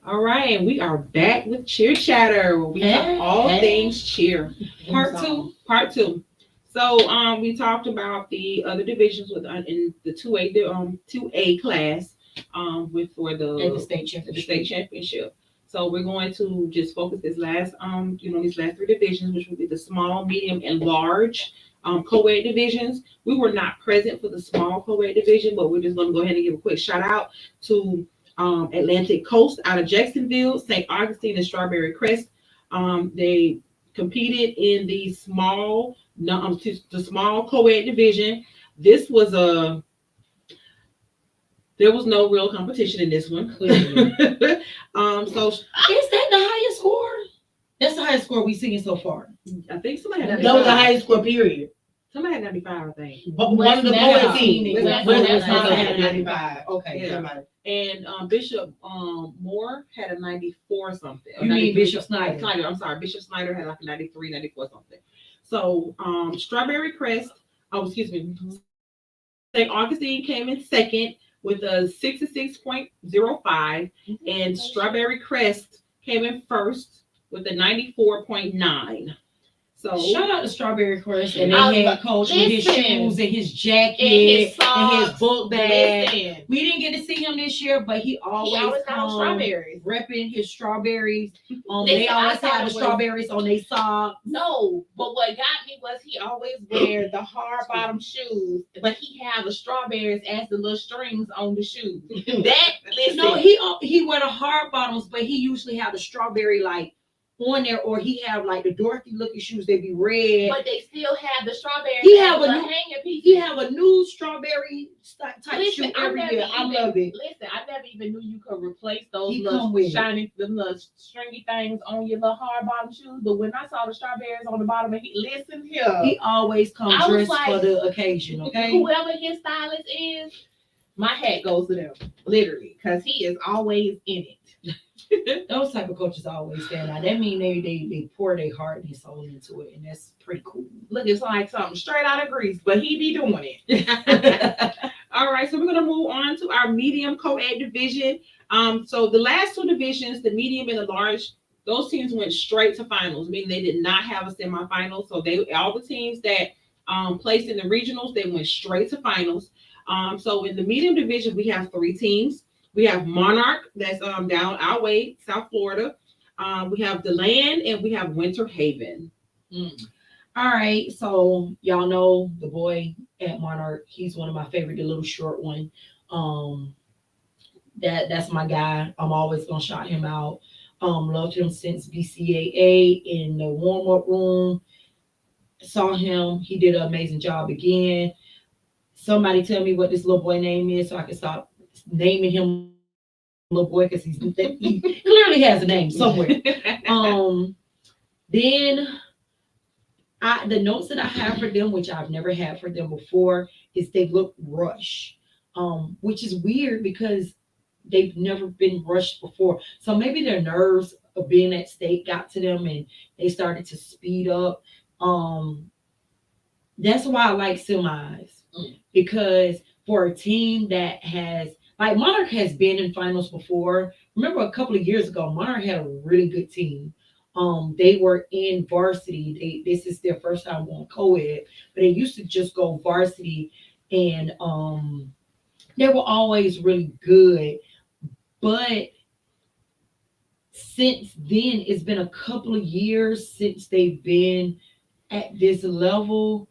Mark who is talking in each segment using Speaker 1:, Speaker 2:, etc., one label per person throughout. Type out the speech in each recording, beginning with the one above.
Speaker 1: All right, and we are back with Cheer Chatter, where we talk all things cheer. Part two. So we talked about the other divisions with in the 2A class with for the state championship. So we're going to just focus this last these last three divisions, which would be the small, medium, and large co-ed divisions. We were not present for the small co-ed division, but we're just going to go ahead and give a quick shout out to Atlantic Coast out of Jacksonville, St. Augustine, and Strawberry Crest. They competed in the small co-ed division. This was there was no real competition in this one. So is that
Speaker 2: the highest score? That's the highest score we've seen so far.
Speaker 1: I think somebody had
Speaker 2: that was the highest score, period.
Speaker 1: Somebody had 95, I think.
Speaker 2: But one of the co-ed teams had
Speaker 1: 95. Okay, yeah. And Bishop Moore had a 94 something.
Speaker 2: You mean Bishop Snyder?
Speaker 1: I'm sorry, Bishop Snyder had like a 93, 94 something. So Strawberry Crest, St. Augustine came in second with a 66.05, and Strawberry Crest came in first with a 94.9. So
Speaker 2: shout out to Strawberry Crest and their head coach with his shoes and his jacket and his book bag. We didn't get to see him this year, but he always comes strawberries, repping his strawberries. They always have the strawberries on their socks.
Speaker 3: No, but what got me was he always wear the hard bottom shoes, but he have the strawberries as the little strings on the shoes.
Speaker 2: No, he wear the hard bottoms, but he usually have the strawberry like on there, or he have like the Dorothy looking shoes. They be red,
Speaker 3: but they still have the strawberry.
Speaker 2: He have a new strawberry type shoe every year. I love it.
Speaker 3: Listen, I never even knew you could replace those little shiny, the little stringy things on your little hard bottom shoes. But when I saw the strawberries on the bottom, and
Speaker 2: he always comes dressed for the occasion. Okay,
Speaker 3: whoever his stylist is, my hat goes to them, literally, because he is always in it.
Speaker 2: Those type of coaches always stand out. That mean they pour their heart and their soul into it, and that's pretty cool.
Speaker 3: Look, it's like something straight out of Greece, but he be doing it.
Speaker 1: All right, so we're gonna move on to our medium co-ed division. So the last two divisions, the medium and the large, those teams went straight to finals, meaning they did not have a semifinal. So all the teams that placed in the regionals, they went straight to finals. So in the medium division, we have three teams. We have Monarch, that's down our way, South Florida. We have DeLand, and we have Winter Haven.
Speaker 2: All right, so y'all know the boy at Monarch. He's one of my favorite, the little short one. That's my guy. I'm always gonna shout him out. Loved him since BCAA in the warm-up room. Saw him. He did an amazing job again. Somebody tell me what this little boy name is so I can stop naming him little boy, because he clearly has a name somewhere. Then the notes that I have for them, which I've never had for them before, is they look rushed, which is weird because they've never been rushed before. So maybe their nerves of being at state got to them and they started to speed up. That's why I like semis, because for a team that has, like, Monarch has been in finals before. Remember a couple of years ago, Monarch had a really good team. They were in varsity. This is their first time going co-ed, but they used to just go varsity, and they were always really good. But since then, it's been a couple of years since they've been at this level.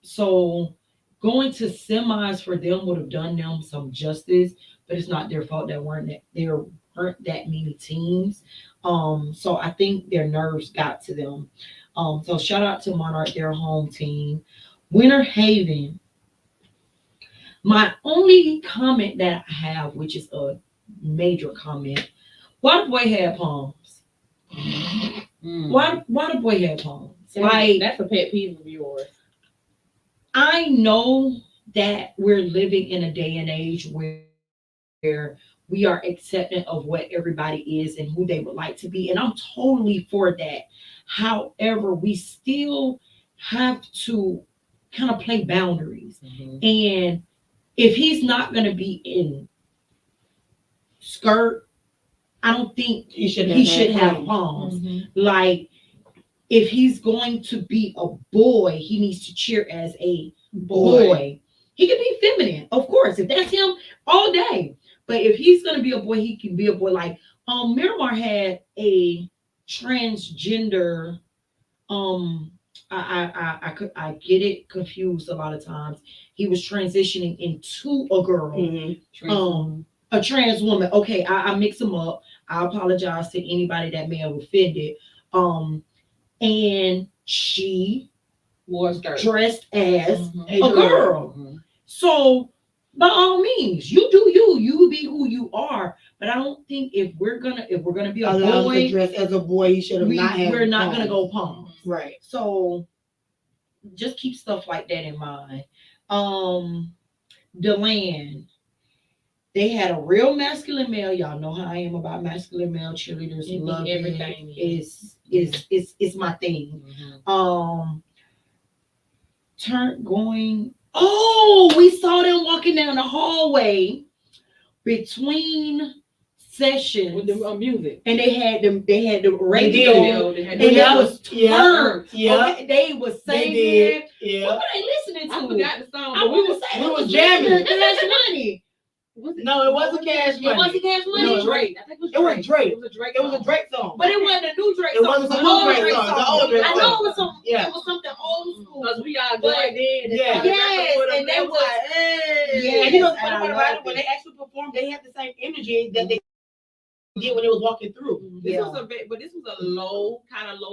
Speaker 2: So going to semis for them would have done them some justice, but it's not their fault. There weren't that many teams. So I think their nerves got to them. So shout out to Monarch, their home team. Winter Haven. My only comment that I have, which is a major comment, why the boy have palms? Why the boy have palms? Like,
Speaker 3: that's a pet peeve of yours.
Speaker 2: I know that we're living in a day and age where we are accepting of what everybody is and who they would like to be. And I'm totally for that. However, we still have to kind of play boundaries. And if he's not going to be in skirt I don't think
Speaker 4: He should
Speaker 2: have palms.
Speaker 3: Mm-hmm.
Speaker 2: Like, if he's going to be a boy, he needs to cheer as a boy. He can be feminine, of course, if that's him all day. But if he's gonna be a boy, he can be a boy. Like, Miramar had a transgender. I get it confused a lot of times. He was transitioning into a girl, a trans woman. Okay, I mix them up. I apologize to anybody that may have offended. And she was dressed as a girl. So by all means, you do you be who you are. But I don't think if we're gonna be a boy,
Speaker 4: dress as a boy, he should have
Speaker 2: we're not gonna go palms.
Speaker 4: Right.
Speaker 2: So just keep stuff like that in mind. DeLand, they had a real masculine male. Y'all know how I am about masculine male cheerleaders. Love
Speaker 3: everything.
Speaker 2: Is my thing. We saw them walking down the hallway between sessions
Speaker 1: with the music,
Speaker 2: and they had the radio, and it was turned. Okay, they was singing. What were they listening to?
Speaker 1: I forgot the song.
Speaker 2: I was jamming. Cash Money.
Speaker 4: No, it wasn't Cash Money.
Speaker 2: It wasn't Cash Money.
Speaker 1: No, Drake. I think
Speaker 4: it was Drake.
Speaker 1: It was a Drake.
Speaker 4: It was a Drake song.
Speaker 2: But it wasn't a new Drake
Speaker 4: song. It wasn't a new Drake song. It was an old Drake song.
Speaker 2: I know it was some. Yeah. It was something old school.
Speaker 1: Because we all joined in.
Speaker 2: Yeah. Yes, and they was
Speaker 4: like, hey. And you know, funny part about it, when they actually performed, they had the same energy that they did when they was walking through.
Speaker 1: This was a low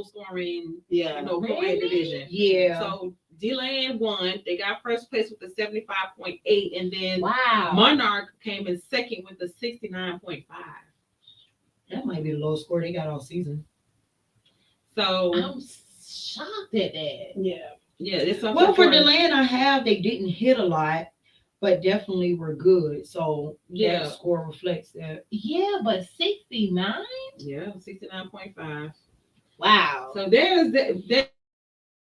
Speaker 1: scoring, co-ed division.
Speaker 2: Yeah.
Speaker 1: So DeLand won. They got first place with a 75.8, and then
Speaker 3: Monarch
Speaker 1: came in second with a 69.5.
Speaker 2: That might be the lowest score they got all season.
Speaker 1: So
Speaker 3: I'm shocked at that.
Speaker 1: Yeah. It's something.
Speaker 2: Well, for DeLand, they didn't hit a lot, but definitely were good. So that score reflects that.
Speaker 3: Yeah, but 69.
Speaker 1: Yeah, 69.5.
Speaker 3: Wow.
Speaker 1: So there's that.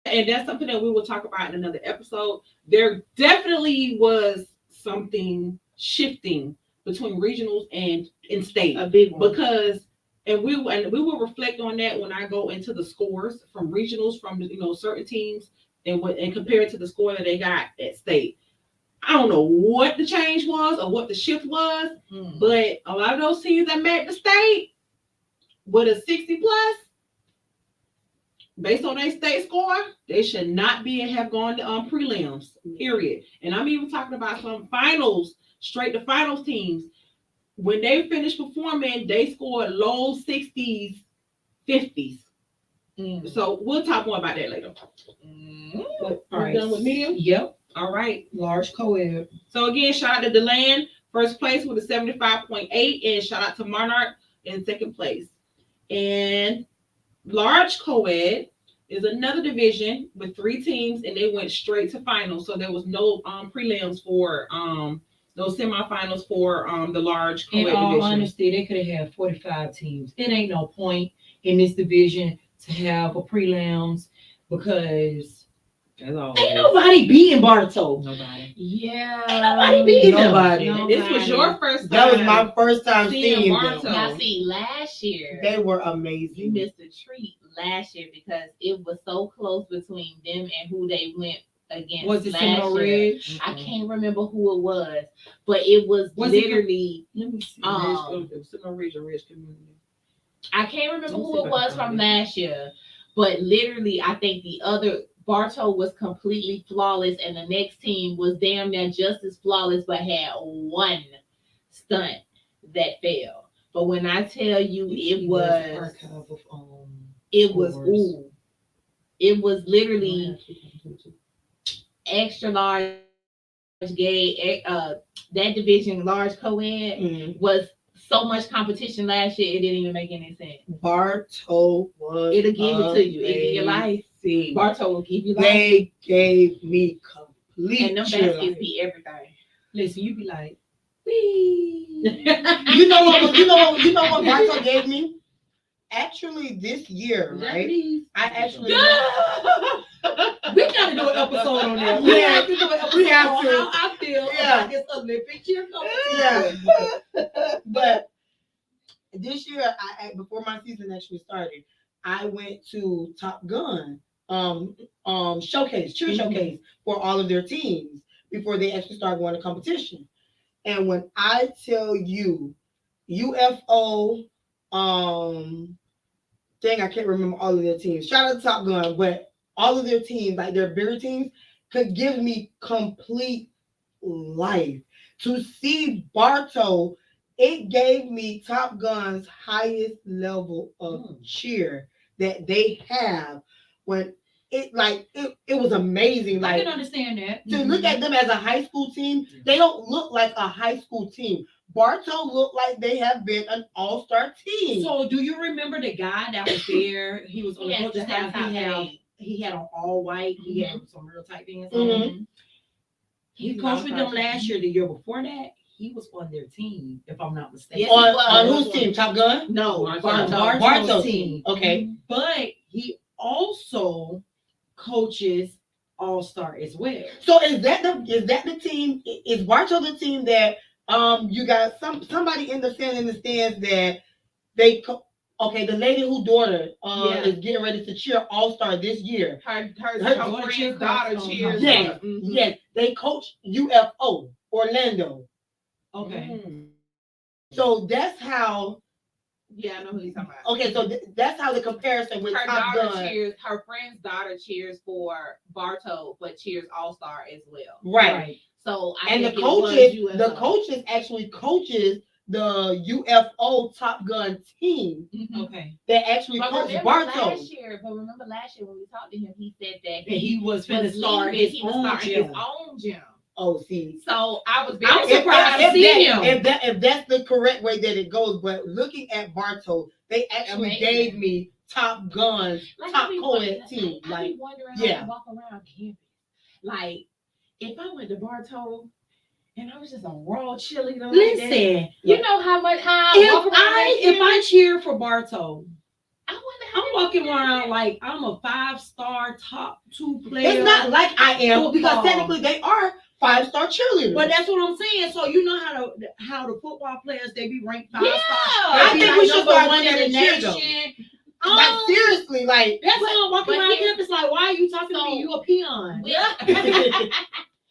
Speaker 1: And that's something that we will talk about in another episode. There definitely was something shifting between regionals and in state.
Speaker 3: A big one.
Speaker 1: Because we will reflect on that when I go into the scores from regionals from certain teams and compare it to the score that they got at state. I don't know what the change was or what the shift was, but a lot of those teams that made the state with a 60 plus, based on their state score, they should not have gone to prelims, period. And I'm even talking about some finals, straight to finals teams. When they finished performing, they scored low 60s, 50s. So we'll talk more about that later.
Speaker 2: All right.
Speaker 1: Done with medium?
Speaker 2: Yep.
Speaker 1: All right.
Speaker 2: Large co-ed.
Speaker 1: So again, shout out to DeLand, first place with a 75.8, and shout out to Monarch in second place. And large co-ed is another division with 3 teams, and they went straight to finals. So there was no prelims for no semifinals for the large co-ed
Speaker 2: In all
Speaker 1: division.
Speaker 2: honesty, they could have had 45 teams. It ain't no point in this division to have a prelims because ain't nobody beating Bartow.
Speaker 1: Nobody.
Speaker 3: Yeah.
Speaker 2: Ain't nobody beating
Speaker 4: nobody.
Speaker 1: And this was your first time.
Speaker 4: That was my first time seeing
Speaker 1: Bartow.
Speaker 4: them.
Speaker 3: Now, see, last year
Speaker 4: They were amazing.
Speaker 3: you missed a treat last year because it was so close between them and who they went against.
Speaker 2: Was it
Speaker 3: last
Speaker 2: Seminole
Speaker 3: year.
Speaker 2: Ridge?
Speaker 3: I can't remember who it was, but it was literally.
Speaker 2: Let me see.
Speaker 1: Seminole Ridge or Ridge Community.
Speaker 3: I can't remember who it was from last year, but literally, I think the other Bartow was completely flawless, and the next team was damn near just as flawless, but had one stunt that failed. But when I tell you, it was literally extra large gay. That division, large co-ed, was so much competition last year, it didn't even make any sense.
Speaker 4: Bartow was
Speaker 3: It'll give it to you. It'll give you life. Bartow will give you life.
Speaker 4: They gave me complete
Speaker 3: And them baskets be everything.
Speaker 2: Listen, you be like,
Speaker 4: You know what Bartow gave me? Actually, this year, right? I actually
Speaker 2: we gotta do an episode on that.
Speaker 4: Yeah,
Speaker 2: We have to do an episode
Speaker 4: we have
Speaker 2: on
Speaker 4: to.
Speaker 2: how I feel
Speaker 4: Yeah.
Speaker 2: about this Olympic cheer competition.
Speaker 4: Yeah. But this year, before my season actually started, I went to Top Gun showcase, cheer showcase for all of their teams before they actually start going to competition. And when I tell you, UFO, dang, I can't remember all of their teams. Shout out to Top Gun, but all of their teams, like their bigger teams, could give me complete life. To see Bartow, it gave me Top Gun's highest level of cheer that they have. When it was amazing.
Speaker 2: I
Speaker 4: Like,
Speaker 2: can understand that.
Speaker 4: to look at them as a high school team, they don't look like a high school team. Bartow looked like they have been an all-star team.
Speaker 2: So, do you remember the guy that was there? He was on the
Speaker 3: Yes,
Speaker 2: coaching staff.
Speaker 3: that's
Speaker 2: He had on all white. He had some real tight pants on.
Speaker 4: Mhm.
Speaker 2: He coached with them last year. The year before that, he was on their team, if I'm not mistaken.
Speaker 3: Yes, he was.
Speaker 4: On whose team? Top Gun?
Speaker 3: No,
Speaker 2: Bartow's
Speaker 4: Bartow's
Speaker 2: team.
Speaker 4: Okay.
Speaker 2: But he also coaches All-Star as well.
Speaker 4: So is that the team? Is Bartow the team that you got somebody in the stands that they okay, the lady whose daughter is getting ready to cheer All-Star this year.
Speaker 1: Her
Speaker 2: friend's
Speaker 1: daughter cheers.
Speaker 4: Yes, yes, they coach UFO Orlando.
Speaker 2: Okay.
Speaker 4: So that's how.
Speaker 1: Yeah, I know who you're talking about.
Speaker 4: Okay, so that's how the comparison with
Speaker 1: Her
Speaker 4: Top
Speaker 1: daughter
Speaker 4: Gun.
Speaker 1: cheers. Her friend's daughter cheers for Bartow, but cheers All Star as well.
Speaker 4: Right.
Speaker 3: So
Speaker 4: And the coaches actually coaches the UFO Top Gun team
Speaker 2: Okay.
Speaker 4: that actually coached Bartow.
Speaker 3: Remember last year when we talked to him, he said that
Speaker 2: And he was going to start his own
Speaker 3: his
Speaker 2: gym.
Speaker 3: own gym.
Speaker 4: Oh, see.
Speaker 3: So I was very
Speaker 2: I'm surprised to see him.
Speaker 4: If that's the correct way that it goes, but looking at Bartow, they actually gave me Top Gun, top co-ed team.
Speaker 3: I be wondering how I walk around campus. Like, if I went to Bartow and I was just a raw cheerleader,
Speaker 2: Listen,
Speaker 3: you know how if
Speaker 2: I cheer for Bartow,
Speaker 3: I wonder
Speaker 2: I'm walking around like I'm a 5-star top 2 player.
Speaker 4: It's not like I am because
Speaker 2: Football.
Speaker 4: technically they are 5-star cheerleaders.
Speaker 2: But that's what I'm saying. So you know how the football players, they be ranked 5 stars.
Speaker 4: I think we should start
Speaker 2: one
Speaker 4: doing
Speaker 2: in the
Speaker 4: that in cheer,
Speaker 2: nation.
Speaker 4: Like, seriously, like
Speaker 2: That's why I'm walking around
Speaker 3: here's-
Speaker 2: campus like, why are you talking to me? You a peon.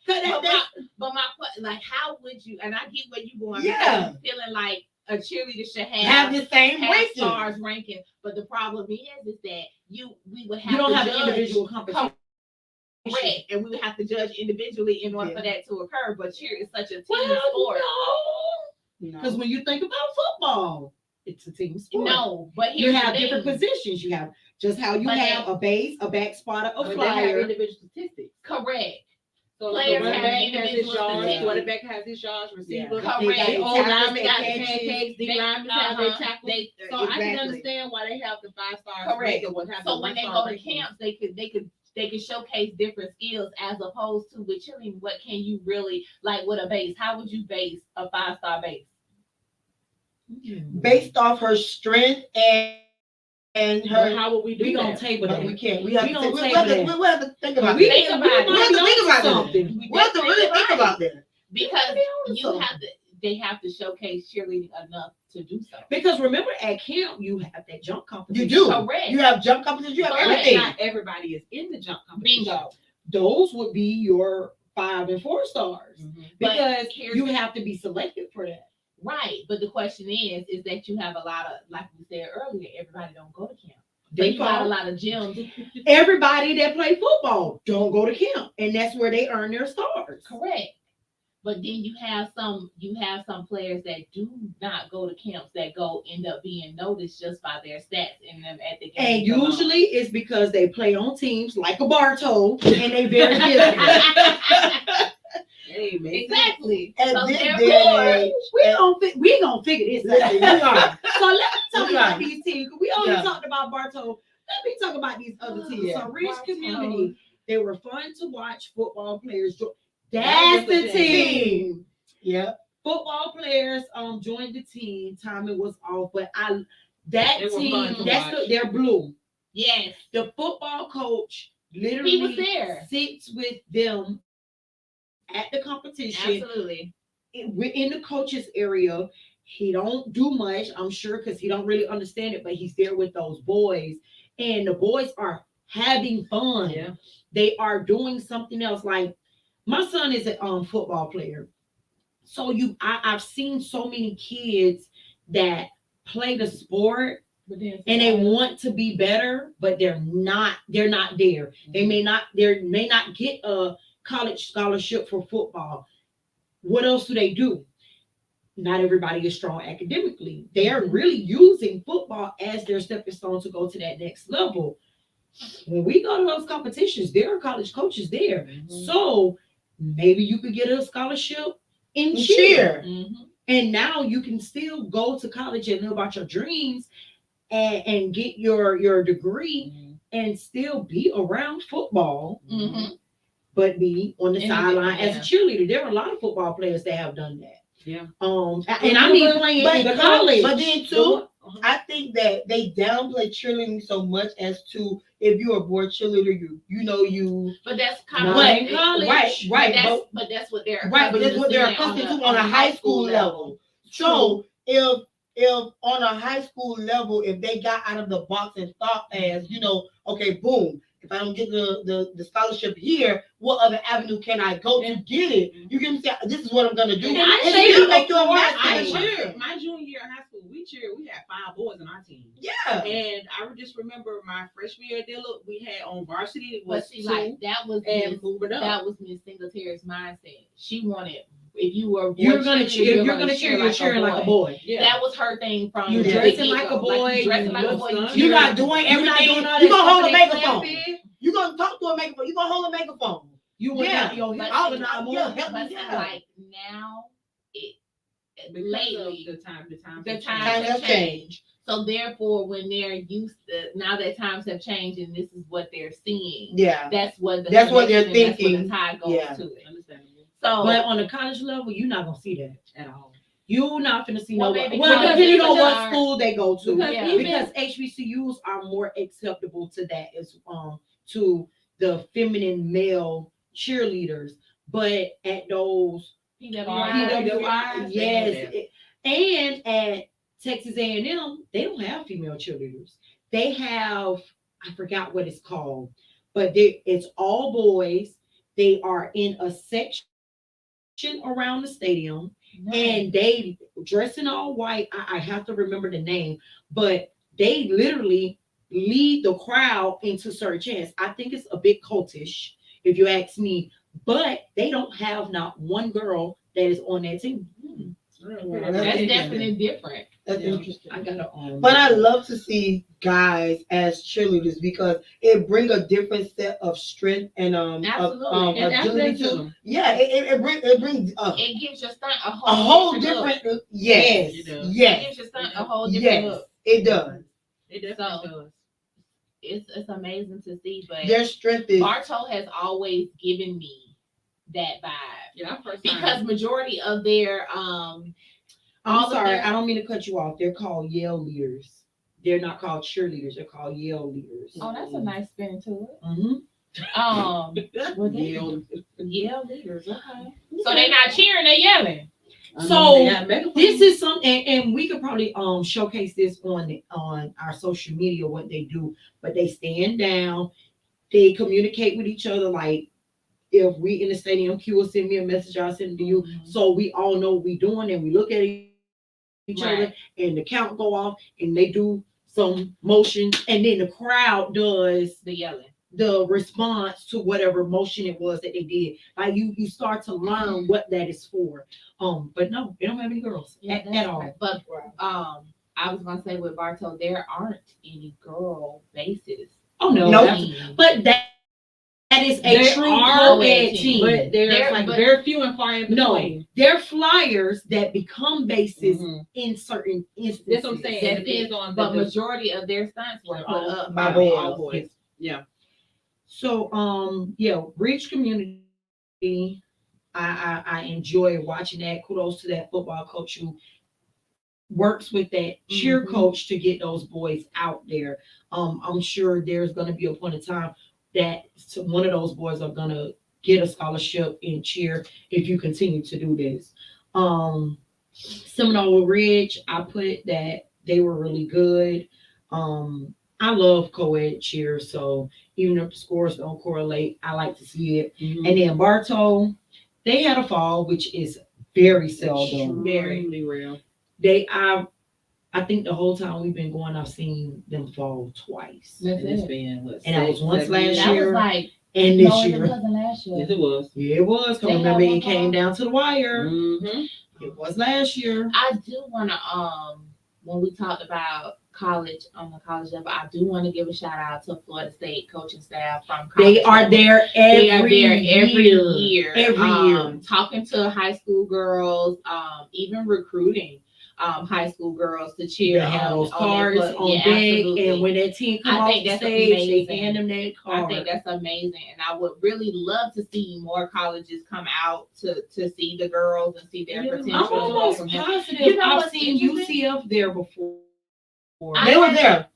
Speaker 3: But my like, how would you? And I get where you going.
Speaker 4: Yeah.
Speaker 3: Because you're feeling like a cheerleader should
Speaker 4: have the same ranking.
Speaker 3: stars ranking. But the problem is that we would have
Speaker 2: You don't
Speaker 3: to
Speaker 2: have
Speaker 3: judge
Speaker 2: an individual competition.
Speaker 3: correct, and we would have to judge individually in order for that to occur. But cheer is such a team
Speaker 2: Well,
Speaker 3: sport.
Speaker 2: Because when you think about football, it's a team sport.
Speaker 3: No, but
Speaker 2: You
Speaker 3: here's
Speaker 2: have
Speaker 3: the
Speaker 2: different
Speaker 3: thing.
Speaker 2: positions. You have just how you
Speaker 3: But
Speaker 2: have a base, a back spotter, a
Speaker 1: But they have
Speaker 2: flyer.
Speaker 1: individual statistics.
Speaker 3: Correct.
Speaker 1: So like
Speaker 3: Players
Speaker 1: the
Speaker 3: have
Speaker 1: running back has his
Speaker 3: individual
Speaker 1: yards,
Speaker 3: statistics.
Speaker 1: quarterback has his yards, receiver.
Speaker 2: Yeah.
Speaker 3: Correct.
Speaker 2: They
Speaker 1: O
Speaker 2: got
Speaker 1: linemen
Speaker 2: they
Speaker 1: got the
Speaker 2: catches.
Speaker 1: pancakes, D
Speaker 3: They-
Speaker 1: linemen have their
Speaker 3: uh-huh.
Speaker 1: tackles.
Speaker 3: They-
Speaker 1: So I can
Speaker 2: exactly.
Speaker 1: understand why they have the 5 stars.
Speaker 3: Correct.
Speaker 1: Have
Speaker 3: So
Speaker 1: the
Speaker 3: when they
Speaker 1: 1-star
Speaker 3: go to
Speaker 1: ranking.
Speaker 3: camps, they could showcase different skills as opposed to with cheerleading. What can you really like with a base? How would you base a 5-star base?
Speaker 4: based off her strength and her.
Speaker 1: But how would we do
Speaker 2: We gonna
Speaker 1: that?
Speaker 2: table
Speaker 4: But
Speaker 2: that.
Speaker 4: we can't. We have
Speaker 2: We
Speaker 4: to.
Speaker 2: gonna
Speaker 4: We
Speaker 2: table
Speaker 4: have to.
Speaker 2: that.
Speaker 4: We have to think about
Speaker 2: We
Speaker 4: it.
Speaker 3: Think about it.
Speaker 4: We have to think about
Speaker 2: something.
Speaker 4: it. We have to really think about that.
Speaker 3: Because
Speaker 2: They
Speaker 3: you have to. They have to showcase cheerleading enough to do so.
Speaker 2: Because remember, at camp you have that jump competition.
Speaker 4: You do.
Speaker 3: Correct.
Speaker 4: You have jump competition. You have
Speaker 3: Correct.
Speaker 4: everything.
Speaker 1: Not everybody is in the jump competition.
Speaker 3: Bingo.
Speaker 2: Those would be your 5 and 4 stars
Speaker 3: But
Speaker 2: because
Speaker 3: here's
Speaker 2: you
Speaker 3: the-
Speaker 2: have to be selected for that.
Speaker 3: Right, but the question is that you have a lot of, like we said earlier, everybody don't go to camp.
Speaker 2: They
Speaker 3: You got a
Speaker 2: fall.
Speaker 3: lot of gyms.
Speaker 2: Everybody that play football don't go to camp, and that's where they earn their stars.
Speaker 3: Correct. But then you have some players that do not go to camps that end up being noticed just by their stats in them at the game.
Speaker 2: And usually it's because they play on teams like a Bartow, and they very physical.
Speaker 1: Hey, man.
Speaker 3: Exactly.
Speaker 4: At
Speaker 3: So
Speaker 4: this
Speaker 3: therefore,
Speaker 4: day and age,
Speaker 2: we gonna figure this
Speaker 4: listen,
Speaker 2: out.
Speaker 4: we are.
Speaker 2: So let me talk
Speaker 4: Yeah.
Speaker 2: about these teams. We only
Speaker 4: Yeah.
Speaker 2: talked about Bartow. Let me talk about these other teams.
Speaker 4: Yeah.
Speaker 2: So Rich
Speaker 3: Bartow.
Speaker 2: Community, they were fun to watch football players join.
Speaker 1: That
Speaker 2: That's
Speaker 1: was
Speaker 2: the
Speaker 1: the
Speaker 2: team.
Speaker 4: Yeah.
Speaker 2: Football players joined the team. Timing was off, but that
Speaker 1: They were
Speaker 2: team,
Speaker 1: fun to watch.
Speaker 2: they're blue.
Speaker 3: yes,
Speaker 2: The football coach
Speaker 3: he was
Speaker 2: literally
Speaker 3: there.
Speaker 2: sits with them at the competition
Speaker 3: Absolutely.
Speaker 2: in the coaches area, He don't do much, I'm sure, because he don't really understand it, but he's there with those boys, and the boys are having fun.
Speaker 1: Yeah.
Speaker 2: They are doing something else. Like my son is a football player, so I've seen so many kids that play the sport
Speaker 3: But then
Speaker 2: and they want to be better, but they're not there. They may not get a college scholarship for football. What else do they do? Not everybody is strong academically. They are really using football as their stepping stone to go to that next level. When we go to those competitions, there are college coaches there. So maybe you could get a scholarship in cheer. And now you can still go to college and live out your dreams and get your degree and still be around football, but be on the sideline as a cheerleader. There are a lot of football players that have done that.
Speaker 1: Yeah.
Speaker 2: And I mean playing in college.
Speaker 4: But then too, I think that they downplay cheerleading so much as to if you're a board cheerleader, you.
Speaker 3: But that's kind of
Speaker 2: Not in college.
Speaker 4: Right.
Speaker 3: But that's what they're
Speaker 4: Right, but that's what they're accustomed to on a high school level. So if on a high school level, if they got out of the box and thought as, okay, boom, if I don't get the scholarship here, what other avenue can I go to get it? You get me saying? This is what I'm gonna do.
Speaker 1: And my junior year in high school, we had 5 boys on our team.
Speaker 4: Yeah.
Speaker 1: And I just remember my freshman year at Dilla, we had on varsity it
Speaker 3: But
Speaker 1: was
Speaker 3: see,
Speaker 1: 2
Speaker 3: like that was
Speaker 1: and moving up.
Speaker 3: that was Miss Singletary's mindset. She wanted if you were
Speaker 2: you're gonna cheer, you're cheering like a boy.
Speaker 1: Yeah.
Speaker 3: That was her thing from
Speaker 2: You're
Speaker 3: the
Speaker 2: dressing
Speaker 3: get-go.
Speaker 2: like a boy.
Speaker 3: You dressing like a boy.
Speaker 4: You're not doing everything.
Speaker 2: You're not
Speaker 4: You're
Speaker 2: doing all
Speaker 4: gonna hold a
Speaker 2: that
Speaker 4: megaphone. You're gonna talk to a megaphone. You're gonna hold a megaphone.
Speaker 2: You will
Speaker 4: Yeah.
Speaker 2: not your
Speaker 3: But
Speaker 2: help
Speaker 3: see,
Speaker 2: me out more.
Speaker 4: yeah, help
Speaker 3: But
Speaker 4: me
Speaker 3: see,
Speaker 4: out.
Speaker 3: like now, lately
Speaker 1: the times
Speaker 3: times
Speaker 4: Times have changed.
Speaker 3: So therefore, when they're used to now that times have changed and this is what they're seeing,
Speaker 4: Yeah.
Speaker 3: that's what
Speaker 4: That's what they're
Speaker 3: connection and that's
Speaker 4: thinking.
Speaker 3: what the tie goes
Speaker 4: Yeah.
Speaker 3: to it.
Speaker 1: Understandable.
Speaker 3: So,
Speaker 2: But on the college level, you're not gonna see that
Speaker 1: At all.
Speaker 2: You're not gonna see
Speaker 3: Well,
Speaker 2: no.
Speaker 3: maybe
Speaker 2: Well,
Speaker 3: because
Speaker 2: depending on
Speaker 3: people
Speaker 2: what
Speaker 3: are-
Speaker 2: school they go to,
Speaker 1: Because
Speaker 3: Yeah.
Speaker 2: because HBCUs are more acceptable to that as to the feminine male cheerleaders, but at those
Speaker 3: PWI,
Speaker 2: yes, and at Texas A&M, they don't have female cheerleaders. They have, I forgot what it's called, but it's all boys. They are in a section around the stadium, and they dress in all white. I have to remember the name, but they literally lead the crowd into certain chants. I think it's a bit cultish, if you ask me, but they don't have not one girl that is on that team.
Speaker 3: That's definitely different.
Speaker 4: That's
Speaker 1: Yeah.
Speaker 4: interesting.
Speaker 2: I gotta
Speaker 4: But I love to see guys as cheerleaders because it brings a different set of strength and
Speaker 3: Absolutely.
Speaker 1: And
Speaker 4: agility to.
Speaker 1: athleticism.
Speaker 4: Yeah, it brings
Speaker 3: It gives your stunt
Speaker 4: a whole different. Yes,
Speaker 1: It does.
Speaker 3: It
Speaker 4: yes,
Speaker 3: gives your stunt a whole different
Speaker 4: yes.
Speaker 3: look.
Speaker 4: It does.
Speaker 1: It definitely does.
Speaker 3: It's amazing to see, but
Speaker 4: Their strength is.
Speaker 3: Bartow has always given me that vibe
Speaker 1: Yeah, first
Speaker 3: because majority of their
Speaker 2: I'm
Speaker 3: all of
Speaker 2: sorry,
Speaker 3: their-
Speaker 2: I don't mean to cut you off. They're called Yale leaders. They're not called cheerleaders. They're called Yale leaders.
Speaker 3: oh, that's a nice spin to it.
Speaker 2: Mm-hmm.
Speaker 3: Well, they,
Speaker 1: Yeah.
Speaker 3: leaders, okay. So they're not cheering, they're yelling.
Speaker 2: So this is something, and we could probably showcase this on our social media what they do. But they stand down, they communicate with each other. Like if we in the stadium, Q will send me a message, I'll send it to you, so we all know what we doing, and we look at each other, and the count go off, and they do some motion, and then the crowd does
Speaker 3: The yelling.
Speaker 2: the response to whatever motion it was that they did. Like you start to learn what that is for. But no, they don't have any girls at
Speaker 3: that's
Speaker 2: all.
Speaker 3: right. But I was gonna say with Bartow, there aren't any girl bases.
Speaker 2: Oh no,
Speaker 4: Nope.
Speaker 2: but that is a
Speaker 1: There
Speaker 2: true
Speaker 1: are
Speaker 2: co-ed team.
Speaker 1: But there's
Speaker 3: There-
Speaker 1: like
Speaker 3: but-
Speaker 1: very few and far in
Speaker 2: No,
Speaker 1: between.
Speaker 2: they're flyers that become bases
Speaker 1: Mhm.
Speaker 2: in certain instances.
Speaker 1: That's what I'm saying. It depends on
Speaker 3: But
Speaker 1: the
Speaker 3: majority of their stunts were put up
Speaker 4: by
Speaker 3: by
Speaker 4: boys.
Speaker 3: all boys.
Speaker 1: Yeah.
Speaker 2: So yeah, Bridge Community. I enjoy watching that. Kudos to that football coach who works with that cheer coach to get those boys out there. I'm sure there's going to be a point in time that one of those boys are going to get a scholarship in cheer if you continue to do this. Seminole Ridge, I put that they were really good. I love co-ed cheer, so even if the scores don't correlate, I like to see it.
Speaker 1: Mhm.
Speaker 2: And then Bartow, they had a fall, which is very seldom.
Speaker 1: Extremely rare.
Speaker 2: I think the whole time we've been going, I've seen them fall twice.
Speaker 3: That's
Speaker 1: And it's
Speaker 3: it.
Speaker 1: been what?
Speaker 2: And that was once
Speaker 1: 7
Speaker 2: last
Speaker 1: years?
Speaker 3: That
Speaker 2: year.
Speaker 3: was like
Speaker 2: And this
Speaker 3: no, it
Speaker 2: year,
Speaker 3: wasn't last year.
Speaker 1: Yes, it was.
Speaker 2: yeah, it was. 'Cause
Speaker 3: They had
Speaker 2: remember,
Speaker 3: one
Speaker 2: it came
Speaker 3: fall?
Speaker 2: down to the wire.
Speaker 1: Mm-hmm.
Speaker 2: It was last year.
Speaker 3: I do want to when we talked about college on the college level, I do want to give a shout out to Florida State coaching staff from college
Speaker 2: They are
Speaker 3: level.
Speaker 2: there
Speaker 3: They are
Speaker 2: every
Speaker 3: there every
Speaker 2: year.
Speaker 3: year.
Speaker 2: Every year.
Speaker 3: Talking to high school girls, even recruiting high school girls to cheer
Speaker 2: They have those
Speaker 3: on
Speaker 2: cards
Speaker 3: their
Speaker 2: on
Speaker 3: yeah,
Speaker 2: deck,
Speaker 3: absolutely.
Speaker 2: and when that team come
Speaker 3: I
Speaker 2: off
Speaker 3: think
Speaker 2: the
Speaker 3: that's
Speaker 2: stage,
Speaker 3: amazing.
Speaker 2: they hand them that
Speaker 3: I
Speaker 2: card.
Speaker 3: think that's amazing, and I would really love to see more colleges come out to see the girls and see their
Speaker 1: Yeah,
Speaker 3: potential.
Speaker 2: I'm almost
Speaker 3: and-
Speaker 2: positive
Speaker 3: You know
Speaker 2: I've
Speaker 3: what's
Speaker 2: seen
Speaker 3: interesting?
Speaker 2: UCF there before.
Speaker 4: They were there.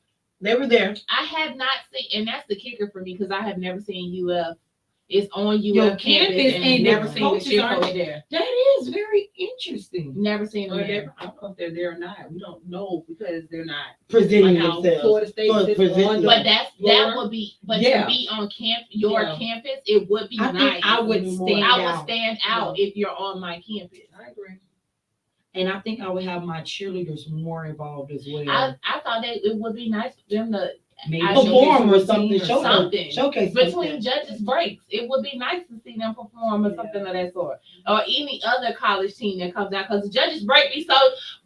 Speaker 4: They were there.
Speaker 3: I have not seen, and that's the kicker for me because I have never seen UF. It's on UF
Speaker 2: Your
Speaker 3: campus,
Speaker 2: campus
Speaker 3: and
Speaker 2: and
Speaker 3: never
Speaker 2: the
Speaker 3: seen the
Speaker 2: coaches
Speaker 3: cheer
Speaker 2: aren't
Speaker 3: coach there.
Speaker 2: That is very interesting.
Speaker 3: Never seen them
Speaker 1: Well,
Speaker 3: there.
Speaker 1: I don't know if they're there or not. We don't know because they're not
Speaker 4: Presenting
Speaker 1: like how
Speaker 4: themselves.
Speaker 1: Florida State
Speaker 4: Florida
Speaker 1: sits
Speaker 4: presenting
Speaker 1: on the-
Speaker 3: But that
Speaker 1: Florida?
Speaker 3: would be, but
Speaker 2: Yeah.
Speaker 3: to be on your
Speaker 2: Yeah.
Speaker 3: campus, it would be
Speaker 2: I
Speaker 3: nice.
Speaker 2: think I would stand
Speaker 3: I would
Speaker 2: out.
Speaker 3: stand out if you're on my campus.
Speaker 1: I agree.
Speaker 2: And I think I would have my cheerleaders more involved as well.
Speaker 3: I thought that it would be nice for them to
Speaker 2: Maybe
Speaker 3: I
Speaker 4: Perform or
Speaker 2: showcase a
Speaker 4: something.
Speaker 2: routine or
Speaker 3: something.
Speaker 4: Showcase
Speaker 3: between
Speaker 4: something.
Speaker 3: judges breaks. It would be nice to see them perform or something of that sort, or any other college team that comes out. Because the judges break be so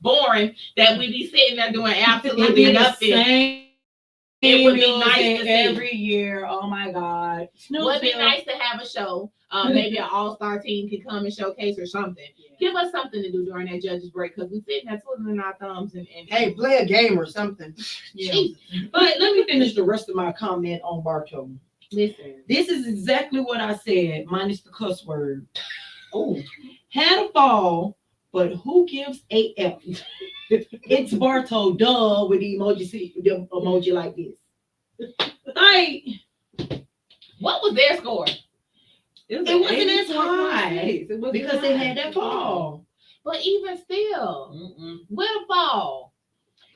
Speaker 3: boring that we be sitting there doing
Speaker 2: It'd
Speaker 3: absolutely
Speaker 2: be the
Speaker 3: nothing.
Speaker 2: same.
Speaker 3: It would be
Speaker 2: music
Speaker 3: nice to see.
Speaker 2: every year. Oh my God.
Speaker 3: Would be
Speaker 2: Snoopsville.
Speaker 3: nice to have a show. Maybe an all-star team could come and showcase or something. Give us something to do during that judges break because we sitting there twiddling our thumbs and
Speaker 4: Hey, play a game or something.
Speaker 2: Yeah.
Speaker 3: Jesus.
Speaker 2: But let me finish the rest of my comment on Bartow.
Speaker 3: Listen.
Speaker 2: This is exactly what I said, minus the cuss word.
Speaker 4: Oh,
Speaker 2: Had a fall, but who gives a F? It's Bartow, duh, with the emoji like this. Like,
Speaker 3: What was their score?
Speaker 2: it wasn't as
Speaker 1: 84.6.
Speaker 2: high
Speaker 1: It wasn't
Speaker 2: because they
Speaker 1: high.
Speaker 2: had that fall.
Speaker 3: But even still,
Speaker 1: Mm-mm.
Speaker 3: with a fall.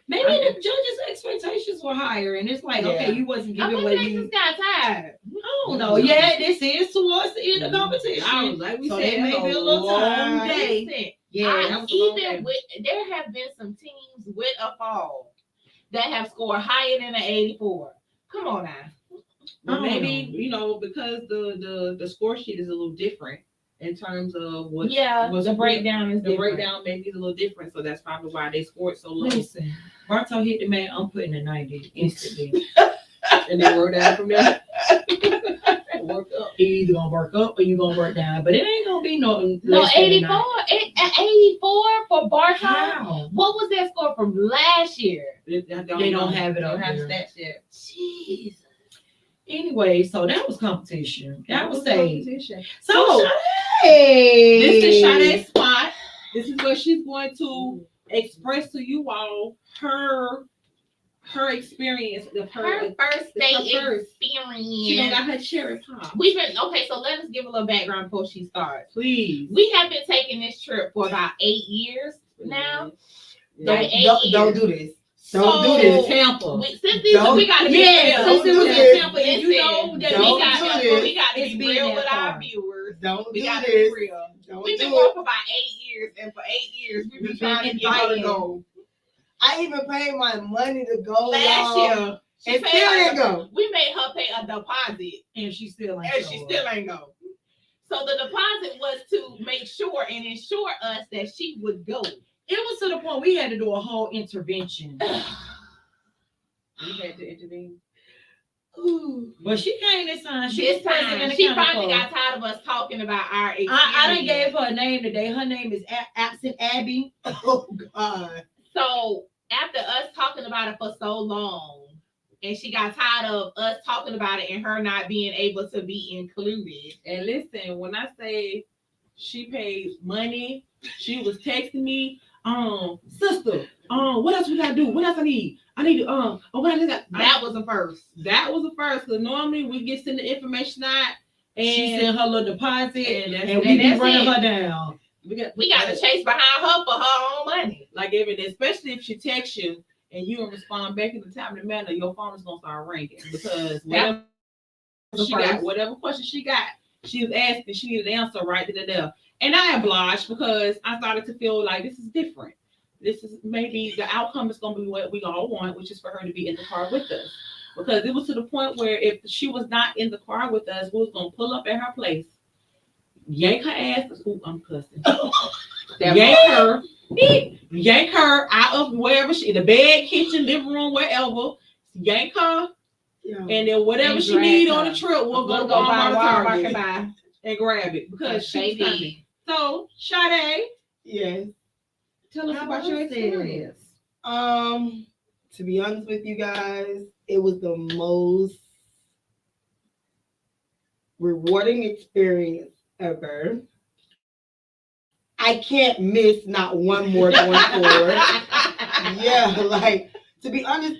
Speaker 2: Maybe the judges' expectations were higher, and it's like,
Speaker 4: Yeah.
Speaker 2: okay, you wasn't
Speaker 3: I
Speaker 2: giving
Speaker 3: think
Speaker 2: what
Speaker 3: they
Speaker 2: you.
Speaker 3: just got tired.
Speaker 2: I don't know. Yeah, this is towards the end of competition.
Speaker 1: I was like we
Speaker 2: So
Speaker 1: said,
Speaker 2: they may
Speaker 1: that's
Speaker 2: be a little
Speaker 1: long
Speaker 2: tired.
Speaker 1: day.
Speaker 3: Listen,
Speaker 2: Yeah,
Speaker 1: that was a long
Speaker 3: even
Speaker 1: day.
Speaker 3: with there have been some teams with a fall that have scored higher than an 84. Come on now.
Speaker 1: But
Speaker 2: I don't
Speaker 1: maybe
Speaker 2: know.
Speaker 1: because the score sheet is a little different in terms of what
Speaker 3: The breakdown is
Speaker 1: the
Speaker 3: different.
Speaker 1: breakdown maybe is a little different, so that's probably why they scored so low.
Speaker 2: Listen, Bartow hit the man. I'm putting a 90 instantly.
Speaker 1: And they wrote down from there. Work up.
Speaker 2: You either gonna work up or you gonna work down, but it ain't gonna be no
Speaker 3: No,
Speaker 2: less than a
Speaker 3: 84. 84 for Bartow.
Speaker 2: How?
Speaker 3: What was their score from last year?
Speaker 1: They
Speaker 2: don't have it
Speaker 1: Don't
Speaker 2: up
Speaker 1: have
Speaker 2: there.
Speaker 1: stats yet.
Speaker 3: Jesus.
Speaker 2: Anyway, so that was competition. That was a
Speaker 1: competition.
Speaker 2: so.
Speaker 1: This is Sade's spot. This is where she's going to express to you all her experience of
Speaker 3: Her first
Speaker 1: It's
Speaker 3: day
Speaker 1: her first. She done
Speaker 3: experience.
Speaker 1: got her cherry pop.
Speaker 3: We've been okay, so let us give a little background before she starts.
Speaker 1: Please.
Speaker 3: We have been taking this trip for about 8 years now.
Speaker 1: Yeah.
Speaker 3: Like 8
Speaker 4: don't
Speaker 3: years.
Speaker 4: do this.
Speaker 3: So,
Speaker 4: Don't do this.
Speaker 1: Tampa.
Speaker 3: Since these,
Speaker 4: Don't-
Speaker 3: we gotta be
Speaker 2: Yeah,
Speaker 3: real.
Speaker 2: since it was
Speaker 4: Listen,
Speaker 2: in Tampa, and you know that
Speaker 4: don't
Speaker 3: we got
Speaker 4: do
Speaker 3: to
Speaker 4: this.
Speaker 3: we got to
Speaker 2: It's
Speaker 3: be
Speaker 2: been
Speaker 3: real
Speaker 2: that
Speaker 3: with our
Speaker 2: far.
Speaker 3: viewers.
Speaker 4: Don't
Speaker 3: We
Speaker 4: do
Speaker 3: got to
Speaker 4: this.
Speaker 3: be real.
Speaker 4: Don't
Speaker 3: We've
Speaker 4: do
Speaker 3: been going
Speaker 4: it.
Speaker 3: for about 8 years, and for 8 years we've been
Speaker 2: We've
Speaker 3: trying to
Speaker 2: been
Speaker 3: get her to
Speaker 2: invited.
Speaker 3: go.
Speaker 4: I even paid my money to go
Speaker 3: Last
Speaker 4: y'all,
Speaker 3: year, she
Speaker 4: and
Speaker 3: paid
Speaker 4: still
Speaker 3: her-
Speaker 4: didn't go.
Speaker 3: we made her pay a deposit,
Speaker 2: And she still ain't.
Speaker 3: and
Speaker 2: show
Speaker 3: she
Speaker 2: up.
Speaker 3: still ain't go. So the deposit was to make sure and ensure us that she would go.
Speaker 2: It was to the point we had to do a whole intervention.
Speaker 1: We had to intervene.
Speaker 2: But she came this time. She
Speaker 3: This
Speaker 2: was present in
Speaker 3: time,
Speaker 2: the
Speaker 3: she
Speaker 2: county
Speaker 3: finally
Speaker 2: club.
Speaker 3: got tired of us talking about our experience.
Speaker 2: I done gave her a name today. Her name is Absent Abby.
Speaker 4: Oh God.
Speaker 3: So after us talking about it for so long, and she got tired of us talking about it and her not being able to be included.
Speaker 1: And listen, when I say she paid money, she was texting me, sister, what else we gotta do? What else I need? I need to,
Speaker 3: That was the first.
Speaker 1: That was the first. Cause normally we get send the information out, and
Speaker 2: She sent her little deposit,
Speaker 1: and
Speaker 2: and we be
Speaker 3: that's
Speaker 2: running
Speaker 3: it.
Speaker 2: her down.
Speaker 3: We got to chase behind her for her own money.
Speaker 1: Like especially if she texts you and you don't respond back in the timely manner, your phone is gonna start ringing because whatever question she got, she was asking, she needed an answer right then and there. And I obliged because I started to feel like this is different. This is maybe the outcome is gonna be what we all want, which is for her to be in the car with us. Because it was to the point where if she was not in the car with us, we was gonna pull up at her place, yank her ass. Ooh, I'm cussing. yank her out of wherever the bed, kitchen, living room, wherever. Yank her, and then whatever she need on the trip, we'll go to Walmart and grab it because she's coming. So, Sade,
Speaker 4: yes,
Speaker 1: tell us about your experience.
Speaker 4: To be honest with you guys, it was the most rewarding experience ever. I can't miss not one more going forward. Yeah, like to be honest,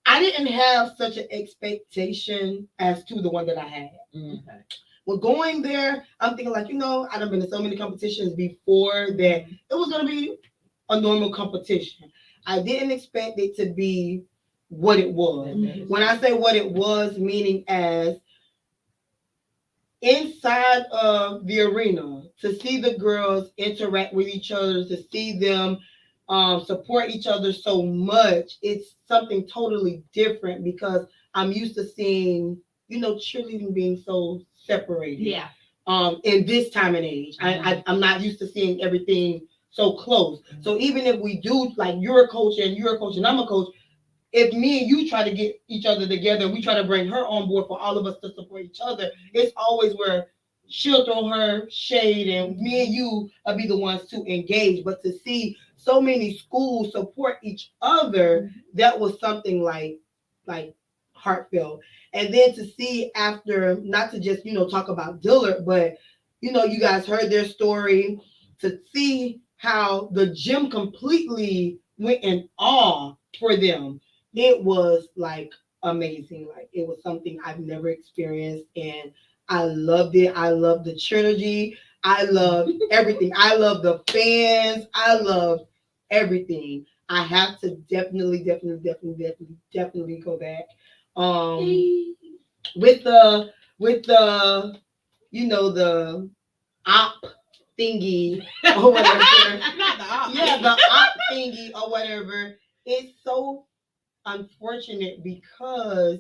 Speaker 4: I didn't have such an expectation as to the one that I had.
Speaker 1: Okay.
Speaker 4: Well, going there, I'm thinking like, I done been to so many competitions before that it was gonna be a normal competition. I didn't expect it to be what it was. Mm-hmm. When I say what it was, meaning as inside of the arena, to see the girls interact with each other, to see them support each other so much, it's something totally different because I'm used to seeing, cheerleading being so separated.
Speaker 3: Yeah.
Speaker 4: In this time and age, mm-hmm. I'm not used to seeing everything so close. Mm-hmm. So even if we do, like you're a coach and I'm a coach, if me and you try to get each other together and we try to bring her on board for all of us to support each other, it's always where she'll throw her shade and me and you will be the ones to engage. But to see so many schools support each other, that was something like heartfelt. And then to see after, not to just, talk about Dillard, but, you guys heard their story, to see how the gym completely went in awe for them. It was like amazing. Like it was something I've never experienced and I loved it. I loved the trilogy. I loved everything. I love the fans. I love everything. I have to definitely go back. With the the op thingy or whatever.
Speaker 3: Not the op.
Speaker 4: Yeah, the op thingy or whatever. It's so unfortunate because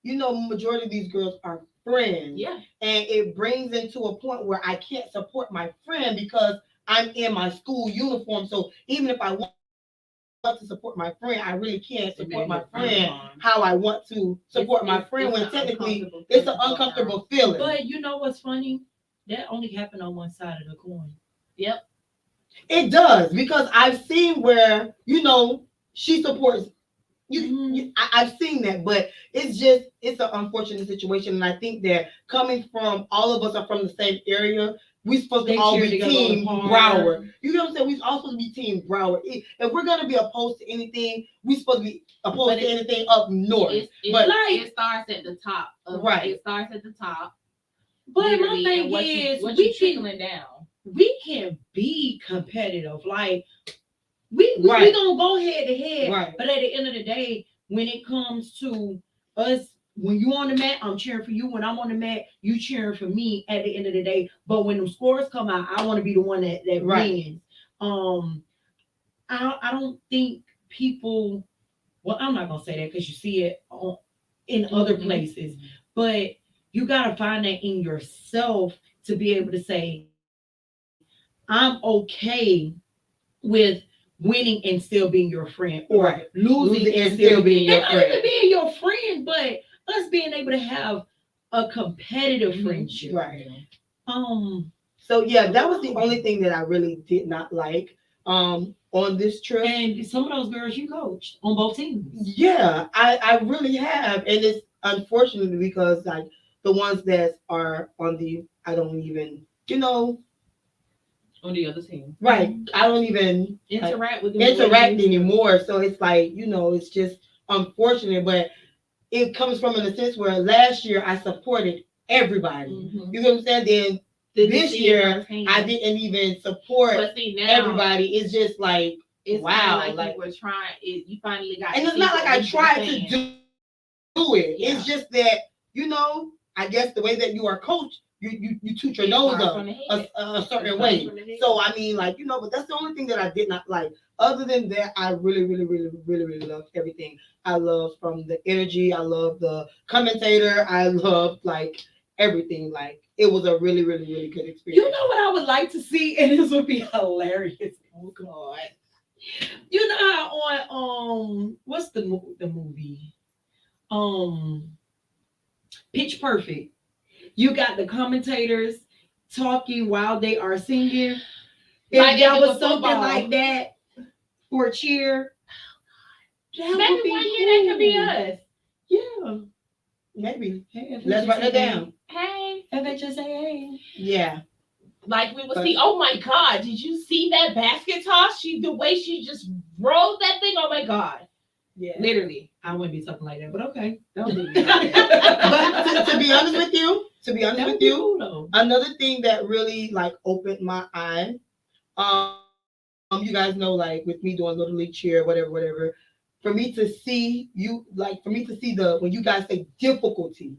Speaker 4: majority of these girls are friends.
Speaker 3: Yeah.
Speaker 4: And it brings into a point where I can't support my friend because I'm in my school uniform. So even if I want to support my friend, I really can't support my friend how I want to support my friend when technically it's an uncomfortable feeling.
Speaker 2: But you know what's funny? That only happened on one side of the coin.
Speaker 3: Yep.
Speaker 4: It does, because I've seen where, she supports I've seen that, but it's an unfortunate situation. And I think that coming from all of us are from the same area, we're supposed to all be Team Broward. You know what I'm saying? We're all supposed to be Team Broward. If we're gonna be opposed to anything, we're supposed to be opposed to anything up north.
Speaker 3: It starts at the top.
Speaker 4: Right.
Speaker 3: It starts at the top.
Speaker 2: But my thing is,
Speaker 3: we trickling down.
Speaker 2: We can be competitive. Like we gonna go head to head.
Speaker 4: Right.
Speaker 2: But at the end of the day, when it comes to us, when you on the mat, I'm cheering for you. When I'm on the mat, you cheering for me at the end of the day. But when the scores come out, I want to be the one that wins. I don't think people, well, I'm not gonna say that because you see it in other places, but you gotta find that in yourself to be able to say, I'm okay with winning and still being your friend, or losing and still being your friend. Not even being your friend, but us being able to have a competitive friendship.
Speaker 4: Right. So yeah, that was the only thing that I really did not like on this trip.
Speaker 2: And some of those girls you coached on both teams.
Speaker 4: Yeah, I really have, and it's unfortunately because like the ones that are on the, I don't even,
Speaker 1: on the other team.
Speaker 4: Right. I don't even
Speaker 3: interact with them
Speaker 4: anymore. So it's like, it's just unfortunate, but it comes from in a sense where last year I supported everybody. Mm-hmm. You know what I'm saying? Then this year I didn't even support
Speaker 3: But see now
Speaker 4: everybody. It's just like
Speaker 3: it's
Speaker 4: wow,
Speaker 3: like
Speaker 4: like
Speaker 3: you were trying. You finally got.
Speaker 4: and
Speaker 3: to
Speaker 4: it's
Speaker 3: see
Speaker 4: not like
Speaker 3: what
Speaker 4: I
Speaker 3: we were
Speaker 4: tried to
Speaker 3: saying.
Speaker 4: do it.
Speaker 3: Yeah.
Speaker 4: It's just that I guess the way that you are coached, you toot your nose
Speaker 3: starts
Speaker 4: up
Speaker 3: from the head.
Speaker 4: a certain
Speaker 3: It
Speaker 4: way.
Speaker 3: starts from the head.
Speaker 4: So I mean, like but that's the only thing that I did not like. Other than that, I really, really, really, really, really loved everything. I love from the energy. I love the commentator. I love like everything. Like it was a really, really, really good experience.
Speaker 2: You know what I would like to see, and this would be hilarious. Oh God! You know how on what's the movie? Pitch Perfect. You got the commentators talking while they are singing. If
Speaker 3: Like
Speaker 2: there
Speaker 3: in
Speaker 2: was
Speaker 3: the
Speaker 2: something
Speaker 3: football.
Speaker 2: like that for cheer, that
Speaker 3: Maybe
Speaker 2: would be
Speaker 3: one year that could be
Speaker 2: cool.
Speaker 3: us.
Speaker 2: Yeah.
Speaker 4: Maybe.
Speaker 2: Hey,
Speaker 4: Let's write that down.
Speaker 3: Hey,
Speaker 2: FHSAA.
Speaker 4: Yeah.
Speaker 3: like we would
Speaker 4: But-
Speaker 3: see. Oh my God! Did you see that basket toss? The way she just rolled that thing. Oh my God!
Speaker 4: Yeah.
Speaker 3: Literally.
Speaker 2: I wouldn't be something like that, but okay.
Speaker 3: That would be
Speaker 4: But to be honest with you,
Speaker 2: That would be cool though.
Speaker 4: another thing that really like opened my eye, you guys know, like with me doing little league cheer, whatever, for me to see when you guys say difficulty,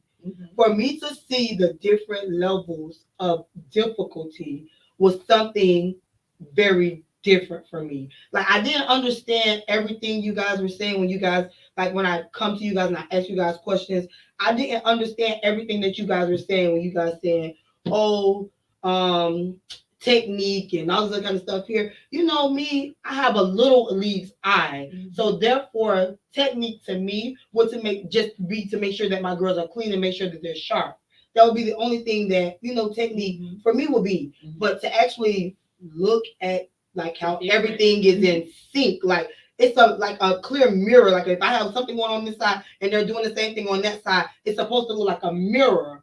Speaker 4: for me to see the different levels of difficulty was something very different for me. Like I didn't understand everything you guys were saying when you guys when I come to you guys and I ask you guys questions. I didn't understand everything that you guys were saying when you guys saying, oh, technique and all this other kind of stuff here. You know me, I have a little league's eye. So therefore, technique to me was to make sure that my girls are clean and make sure that they're sharp. That would be the only thing that, technique for me would be. But to actually look at like how everything is in sync, like it's a clear mirror. Like if I have something going on this side and they're doing the same thing on that side, it's supposed to look like a mirror.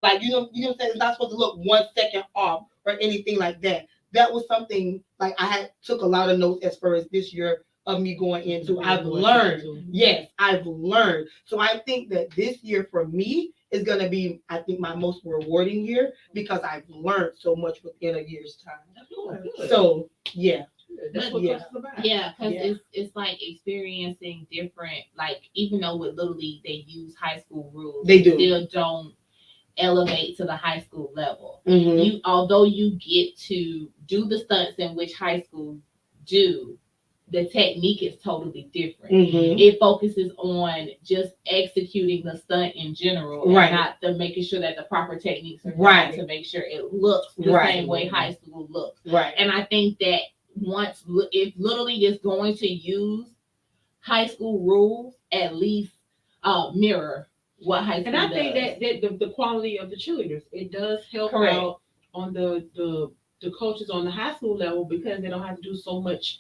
Speaker 4: Like what I'm saying, it's not supposed to look 1 second off or anything like that. That was something like I took a lot of notes as far as this year of me going into. I've learned. Yes, I've learned. So I think that this year for me is gonna be, I think, my most rewarding year because I've learned so much within a year's time. So yeah.
Speaker 1: That's what
Speaker 4: Yeah.
Speaker 1: coach is about.
Speaker 3: Yeah, because
Speaker 4: Yeah.
Speaker 3: it's like experiencing different, like even though with Little League they use high school rules,
Speaker 4: They do.
Speaker 3: still don't elevate to the high school level.
Speaker 4: Mm-hmm.
Speaker 3: Although you get to do the stunts in which high school do, the technique is totally different.
Speaker 4: Mm-hmm.
Speaker 3: It focuses on just executing the stunt in general,
Speaker 4: Right.
Speaker 3: and not the making sure that the proper techniques are
Speaker 4: Right.
Speaker 3: done to make sure it looks the
Speaker 4: Right.
Speaker 3: same way high school looks.
Speaker 4: Right.
Speaker 3: And I think that if Little League is going to use high school rules, at least mirror what high school
Speaker 1: And I
Speaker 3: does.
Speaker 1: think that the quality of the cheerleaders, it does help
Speaker 3: Correct.
Speaker 1: out on the coaches on the high school level because they don't have to do so much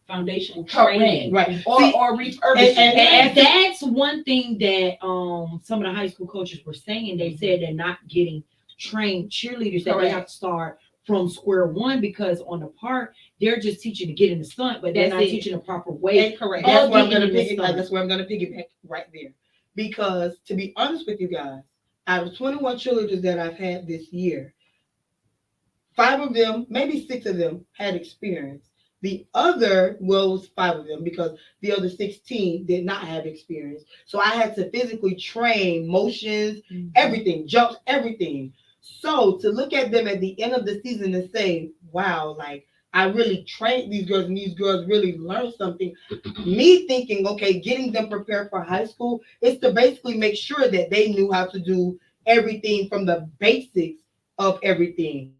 Speaker 1: foundational training.
Speaker 4: Right.
Speaker 3: or
Speaker 4: See,
Speaker 3: refurbishing.
Speaker 2: And that's one thing that some of the high school coaches were saying. They said they're not getting trained cheerleaders, that they have to start from square one because on the park they're just teaching to get in the stunt, but they're
Speaker 3: That's
Speaker 2: not
Speaker 3: it.
Speaker 2: teaching the proper way.
Speaker 4: And
Speaker 3: Correct.
Speaker 4: That's
Speaker 2: of
Speaker 4: where I'm
Speaker 2: getting
Speaker 4: gonna
Speaker 2: in the
Speaker 4: piggyback.
Speaker 2: stunt.
Speaker 4: That's where I'm gonna piggyback right there. Because to be honest with you guys, out of 21 cheerleaders that I've had this year, 5 of them, maybe 6 of them, had experience. The other was 5 of them because the other 16 did not have experience. So I had to physically train motions, everything, jumps, everything. So to look at them at the end of the season and say, wow, like I really trained these girls and these girls really learned something. Me thinking, okay, getting them prepared for high school is to basically make sure that they knew how to do everything from the basics of everything.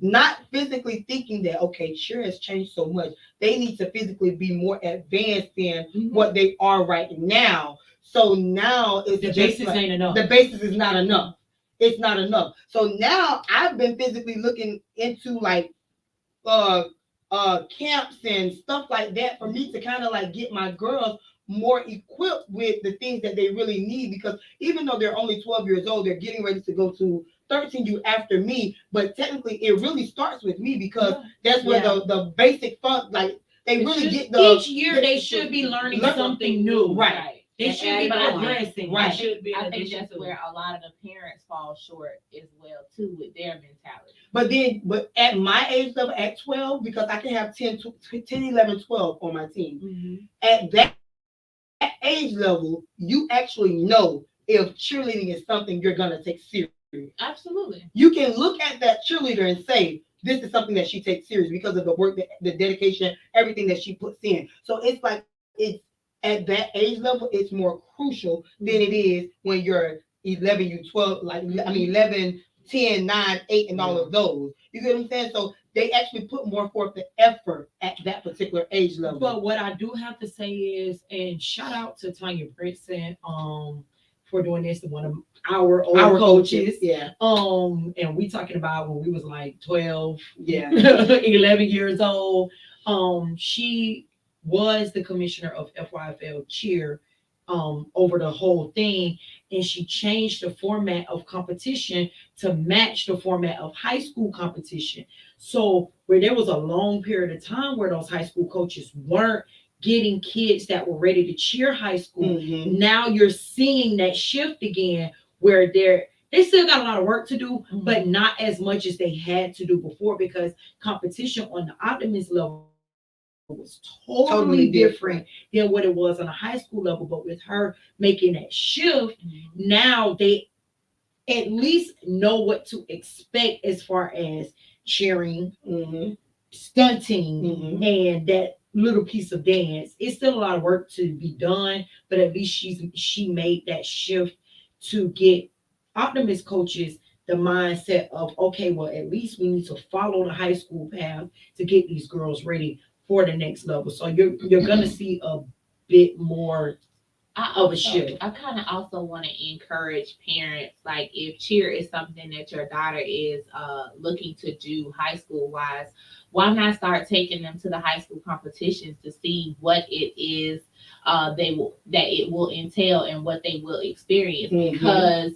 Speaker 4: Not physically thinking that, okay, cheer has changed so much. They need to physically be more advanced than what they are right now. So now it's
Speaker 2: The
Speaker 4: just
Speaker 2: basis
Speaker 4: like,
Speaker 2: ain't enough.
Speaker 4: the basis is not enough. It's not enough. So now I've been physically looking into like camps and stuff like that for me to kind of like get my girls more equipped with the things that they really need, because even though they're only 12 years old, they're getting ready to go to 13U after me, but technically it really starts with me because that's where the basic fun, like they really get the
Speaker 2: each year they should be learning something new.
Speaker 4: Right.
Speaker 2: They
Speaker 1: and
Speaker 2: should
Speaker 1: add
Speaker 2: be
Speaker 1: it on.
Speaker 2: progressing.
Speaker 1: Right.
Speaker 3: I
Speaker 1: Should be in
Speaker 3: think
Speaker 1: addition
Speaker 3: that's
Speaker 1: to.
Speaker 3: where a lot of the parents fall short as well too with their mentality.
Speaker 4: But at my age level, at 12, because I can have 10, 11, 12 on my team. At that age level, you actually know if cheerleading is something you're gonna take serious.
Speaker 3: Absolutely.
Speaker 4: You can look at that cheerleader and say, this is something that she takes serious because of the work, the dedication, everything that she puts in. So it's like it's at that age level, it's more crucial than it is when you're 11, you 12, like I mean 11, 10, 9, 8, and all of those. You get what I'm saying? So they actually put more forth the effort at that particular age level.
Speaker 2: But what I do have to say is, and shout out to Tanya Brinson for doing this, one of our old coaches.
Speaker 4: Yeah.
Speaker 2: And we talking about when we was like 12,
Speaker 4: Yeah.
Speaker 2: 11 years old. She was the commissioner of FYFL cheer over the whole thing, and she changed the format of competition to match the format of high school competition. So where there was a long period of time where those high school coaches weren't getting kids that were ready to cheer high school, now you're seeing that shift again where they still got a lot of work to do, but not as much as they had to do before, because competition on the optimist level was totally different than what it was on a high school level. But with her making that shift, now they at least know what to expect as far as cheering, stunting, and that little piece of dance. It's still a lot of work to be done, but at least she made that shift to get optimist coaches the mindset of, okay, well, at least we need to follow the high school path to get these girls ready for the next level. So you're gonna see a bit more of a shift.
Speaker 3: I kind of also want to encourage parents, like if cheer is something that your daughter is looking to do high school wise, why not start taking them to the high school competitions to see what it is that it will entail and what they will experience. Because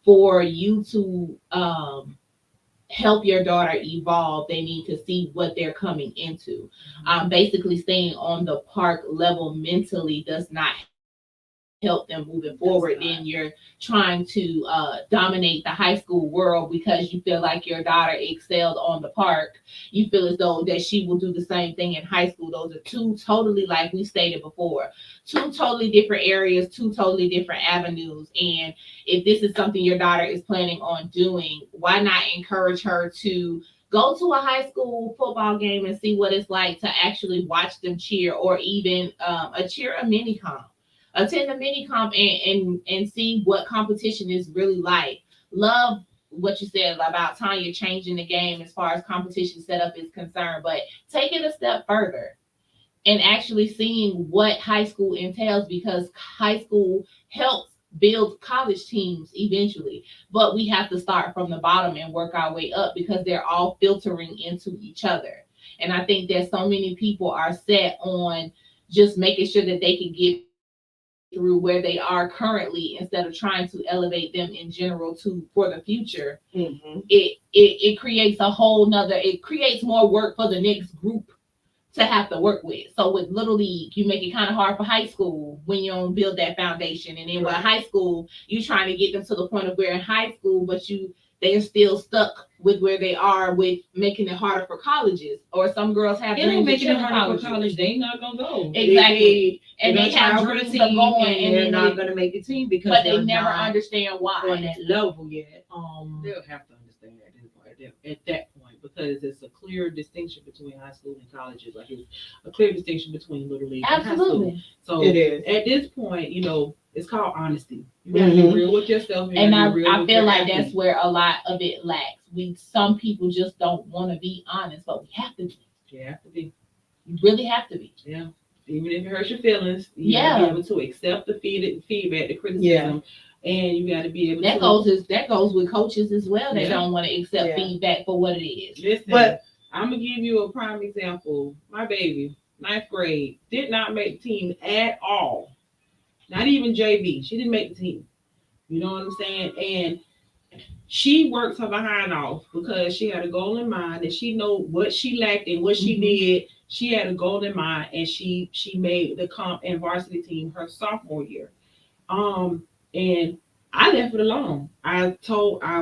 Speaker 3: for you to help your daughter evolve, they need to see what they're coming into. Basically staying on the park level mentally does not help them moving forward. Then you're trying to dominate the high school world because you feel like your daughter excelled on the park. You feel as though that she will do the same thing in high school. Those are two totally, like we stated before, two totally different areas, two totally different avenues. And if this is something your daughter is planning on doing, why not encourage her to go to a high school football game and see what it's like to actually watch them cheer, or even a mini comp. Attend a mini comp and see what competition is really like. Love what you said about Tanya changing the game as far as competition setup is concerned, but take it a step further and actually seeing what high school entails, because high school helps build college teams eventually, but we have to start from the bottom and work our way up because they're all filtering into each other. And I think that so many people are set on just making sure that they can get through where they are currently instead of trying to elevate them in general to for the future. It creates it creates more work for the next group to have to work with. So with Little League, you make it kind of hard for high school when you don't build that foundation. And then with high school, you trying to get them to the point of where in high school, but they're still stuck with where they are with making it harder for colleges. Or some girls have dreams
Speaker 2: making it harder for college. They not gonna go.
Speaker 3: Exactly. And they have dreams of going,
Speaker 2: and they're not gonna make the team because
Speaker 3: but they never understand why
Speaker 2: on that level yet.
Speaker 1: They'll have to understand at that point, because it's a clear distinction between high school and colleges. Like it's a clear distinction between Little League and high school. So
Speaker 4: it is.
Speaker 1: At this point, it's called honesty. You gotta be real with yourself.
Speaker 3: And I feel like that's where a lot of it lacks. Some people just don't want to be honest, but we have to be.
Speaker 1: You have to be.
Speaker 3: You really have to be.
Speaker 1: Yeah. Even if it hurts your feelings, you gotta be able to accept the feedback, the criticism, and you gotta be able
Speaker 3: that goes with coaches as well. They don't want to accept feedback for what it is.
Speaker 1: Listen, but I'm gonna give you a prime example. My baby, 9th grade, did not make the team at all. Not even JV. She didn't make the team. You know what I'm saying? And she worked her behind off because she had a goal in mind, and she know what she lacked and what she did. She had a goal in mind, and she made the comp and varsity team her sophomore year. And I left it alone. I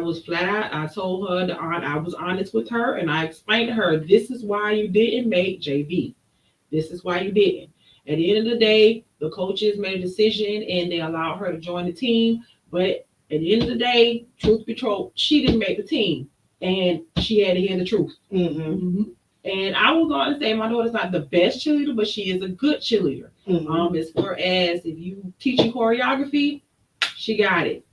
Speaker 1: was flat out, I told her I was honest with her and I explained to her, this is why you didn't make JV. This is why you didn't. At the end of the day, the coaches made a decision and they allowed her to join the team. But at the end of the day, truth be told, she didn't make the team. And she had to hear the truth. And I will go on and say my daughter's not the best cheerleader, but she is a good cheerleader. As far as if you teaching choreography, she got it.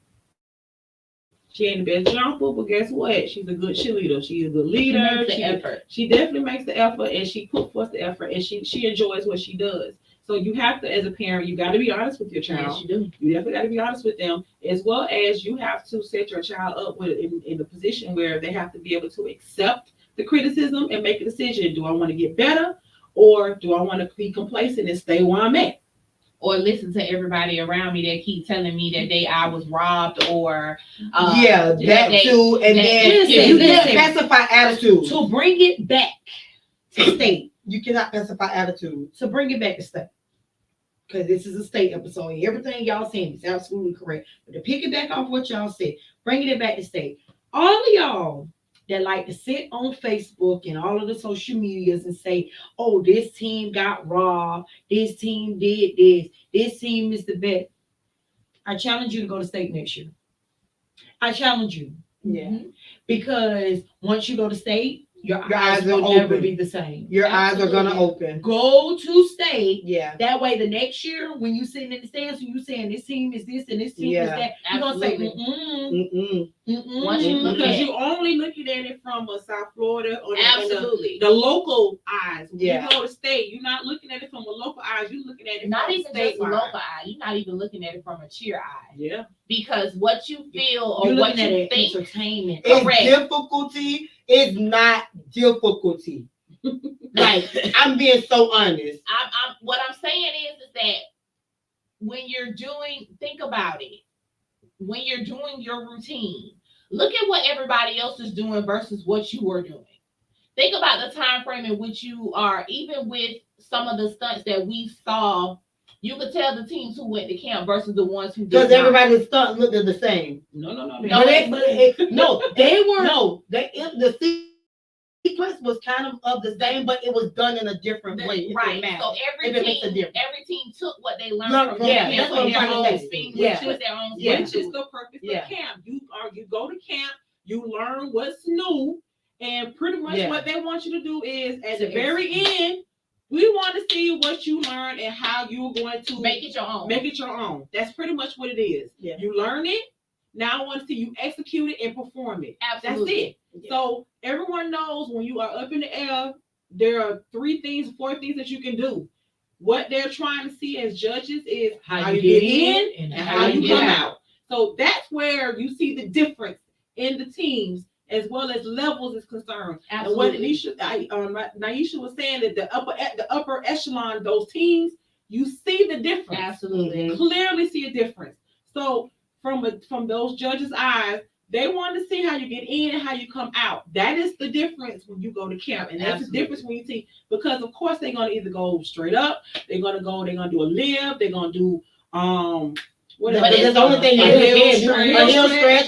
Speaker 1: She ain't the best jumper, but guess what? She's a good cheerleader. She's a good leader.
Speaker 3: She makes the effort.
Speaker 1: She definitely makes the effort, and she put forth the effort, and she enjoys what she does. So you have to, as a parent, you got to be honest with your child.
Speaker 3: Yes, you do.
Speaker 1: You definitely got to be honest with them, as well as you have to set your child up in a position where they have to be able to accept the criticism and make a decision. Do I want to get better, or do I want to be complacent and stay where I'm at?
Speaker 3: Or listen to everybody around me that keep telling me that I was robbed, or
Speaker 4: that too. And then you can't pacify attitude.
Speaker 2: To bring it back to state.
Speaker 4: You cannot pacify attitude.
Speaker 2: To bring it back to state. Because this is a state episode. Everything y'all saying is absolutely correct. But to pick it back off what y'all said, bringing it back to state. All of y'all that like to sit on Facebook and all of the social medias and say, oh, this team got robbed, this team did this team is the best. I challenge you to go to state next year. I challenge you.
Speaker 4: Yeah.
Speaker 2: Because once you go to state, your
Speaker 4: eyes
Speaker 2: will
Speaker 4: are
Speaker 2: never
Speaker 4: open.
Speaker 2: be the same.
Speaker 4: Your eyes are gonna open.
Speaker 2: Go to state.
Speaker 4: Yeah.
Speaker 2: That way, the next year when you sitting in the stands and you saying this team is this and this team is that, you're gonna say,
Speaker 3: Once you look
Speaker 1: because
Speaker 3: at
Speaker 1: you're only looking at it from a South Florida or
Speaker 3: absolutely
Speaker 1: the local eyes. When
Speaker 4: Yeah.
Speaker 1: you go to state, you're not looking at it from a local eyes. You're looking at it
Speaker 3: not
Speaker 1: from
Speaker 3: even
Speaker 1: a
Speaker 3: just
Speaker 1: statewide.
Speaker 3: local eye. You're not even looking at it from a cheer eye.
Speaker 1: Yeah.
Speaker 3: Because what you feel or
Speaker 2: you're
Speaker 3: what
Speaker 2: looking at
Speaker 3: you
Speaker 2: it
Speaker 3: think,
Speaker 2: entertainment.
Speaker 3: Correct.
Speaker 4: Difficulty is not difficulty. Like, I'm being so honest.
Speaker 3: I'm what I'm saying is that when you're doing, think about it. When you're doing your routine, look at what everybody else is doing versus what you are doing. Think about the time frame in which you are, even with some of the stunts that we saw. You could tell the teams who went to camp versus the ones who did
Speaker 4: Because
Speaker 3: not.
Speaker 4: everybody's stunt looked the same.
Speaker 1: No.
Speaker 4: The sequence was kind of the same, but it was done in a different way.
Speaker 3: Right. So every team took what they learned from
Speaker 4: Yeah,
Speaker 3: camp
Speaker 4: that's what I'm
Speaker 3: and their
Speaker 4: trying to
Speaker 3: own
Speaker 4: say.
Speaker 3: spin,
Speaker 4: Yeah.
Speaker 3: which was their own
Speaker 4: Yeah.
Speaker 1: Which is the purpose
Speaker 4: Yeah.
Speaker 1: of camp. You go to camp, you learn what's new, and pretty much
Speaker 4: Yeah.
Speaker 1: what they want you to do is at the very end, we want to see what you learn and how you're going to
Speaker 3: make it your own.
Speaker 1: Make it your own. That's pretty much what it is.
Speaker 4: Yeah.
Speaker 1: You learn it. Now I want to see you execute it and perform it.
Speaker 3: Absolutely.
Speaker 1: That's it.
Speaker 4: Yeah.
Speaker 1: So everyone knows when you are up in the air, there are 4 things that you can do. What they're trying to see as judges is how you get in and how you come out. So that's where you see the difference in the teams as well as levels is concerned.
Speaker 3: Absolutely.
Speaker 1: And what Naisha was saying that the upper echelon, those teams, you see the difference.
Speaker 3: Absolutely.
Speaker 1: Clearly see a difference. So from those judges' eyes, they want to see how you get in and how you come out. That is the difference when you go to camp. And that's the difference when you see, because of course they're gonna either go straight up, they're gonna do a lip, they're gonna do
Speaker 4: that's the only thing you can do. A heel stretch.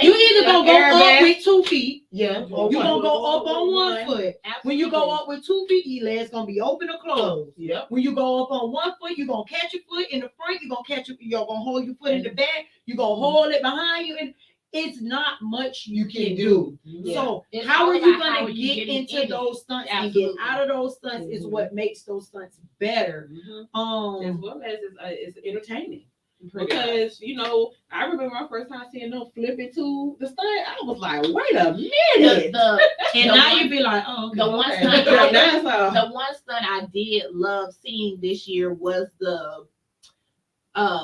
Speaker 2: You either gonna go up with 2 feet.
Speaker 4: Yeah.
Speaker 2: You're gonna go up on 1 foot.
Speaker 3: Absolutely.
Speaker 2: When you go up with 2 feet, your leg's gonna be open or closed.
Speaker 1: Yep.
Speaker 2: When you go up on 1 foot, you're gonna catch your foot in the front, you're gonna hold your foot in the back, you're gonna hold it behind you, and it's not much you can do.
Speaker 4: Yeah.
Speaker 2: So
Speaker 3: It's
Speaker 2: how
Speaker 3: all
Speaker 2: are you
Speaker 3: about how
Speaker 2: gonna
Speaker 3: you
Speaker 2: get
Speaker 3: get
Speaker 2: into
Speaker 3: in
Speaker 2: those stunts
Speaker 3: Absolutely.
Speaker 2: and get out of those stunts is what makes those stunts better.
Speaker 1: As
Speaker 2: Um
Speaker 1: well as it's entertaining. Because I remember my first time seeing them flip into the stunt. I was like, wait a minute.
Speaker 2: and now you be like, oh, okay.
Speaker 3: The one
Speaker 2: okay.
Speaker 3: stunt
Speaker 1: The
Speaker 3: one stunt I did love seeing this year was the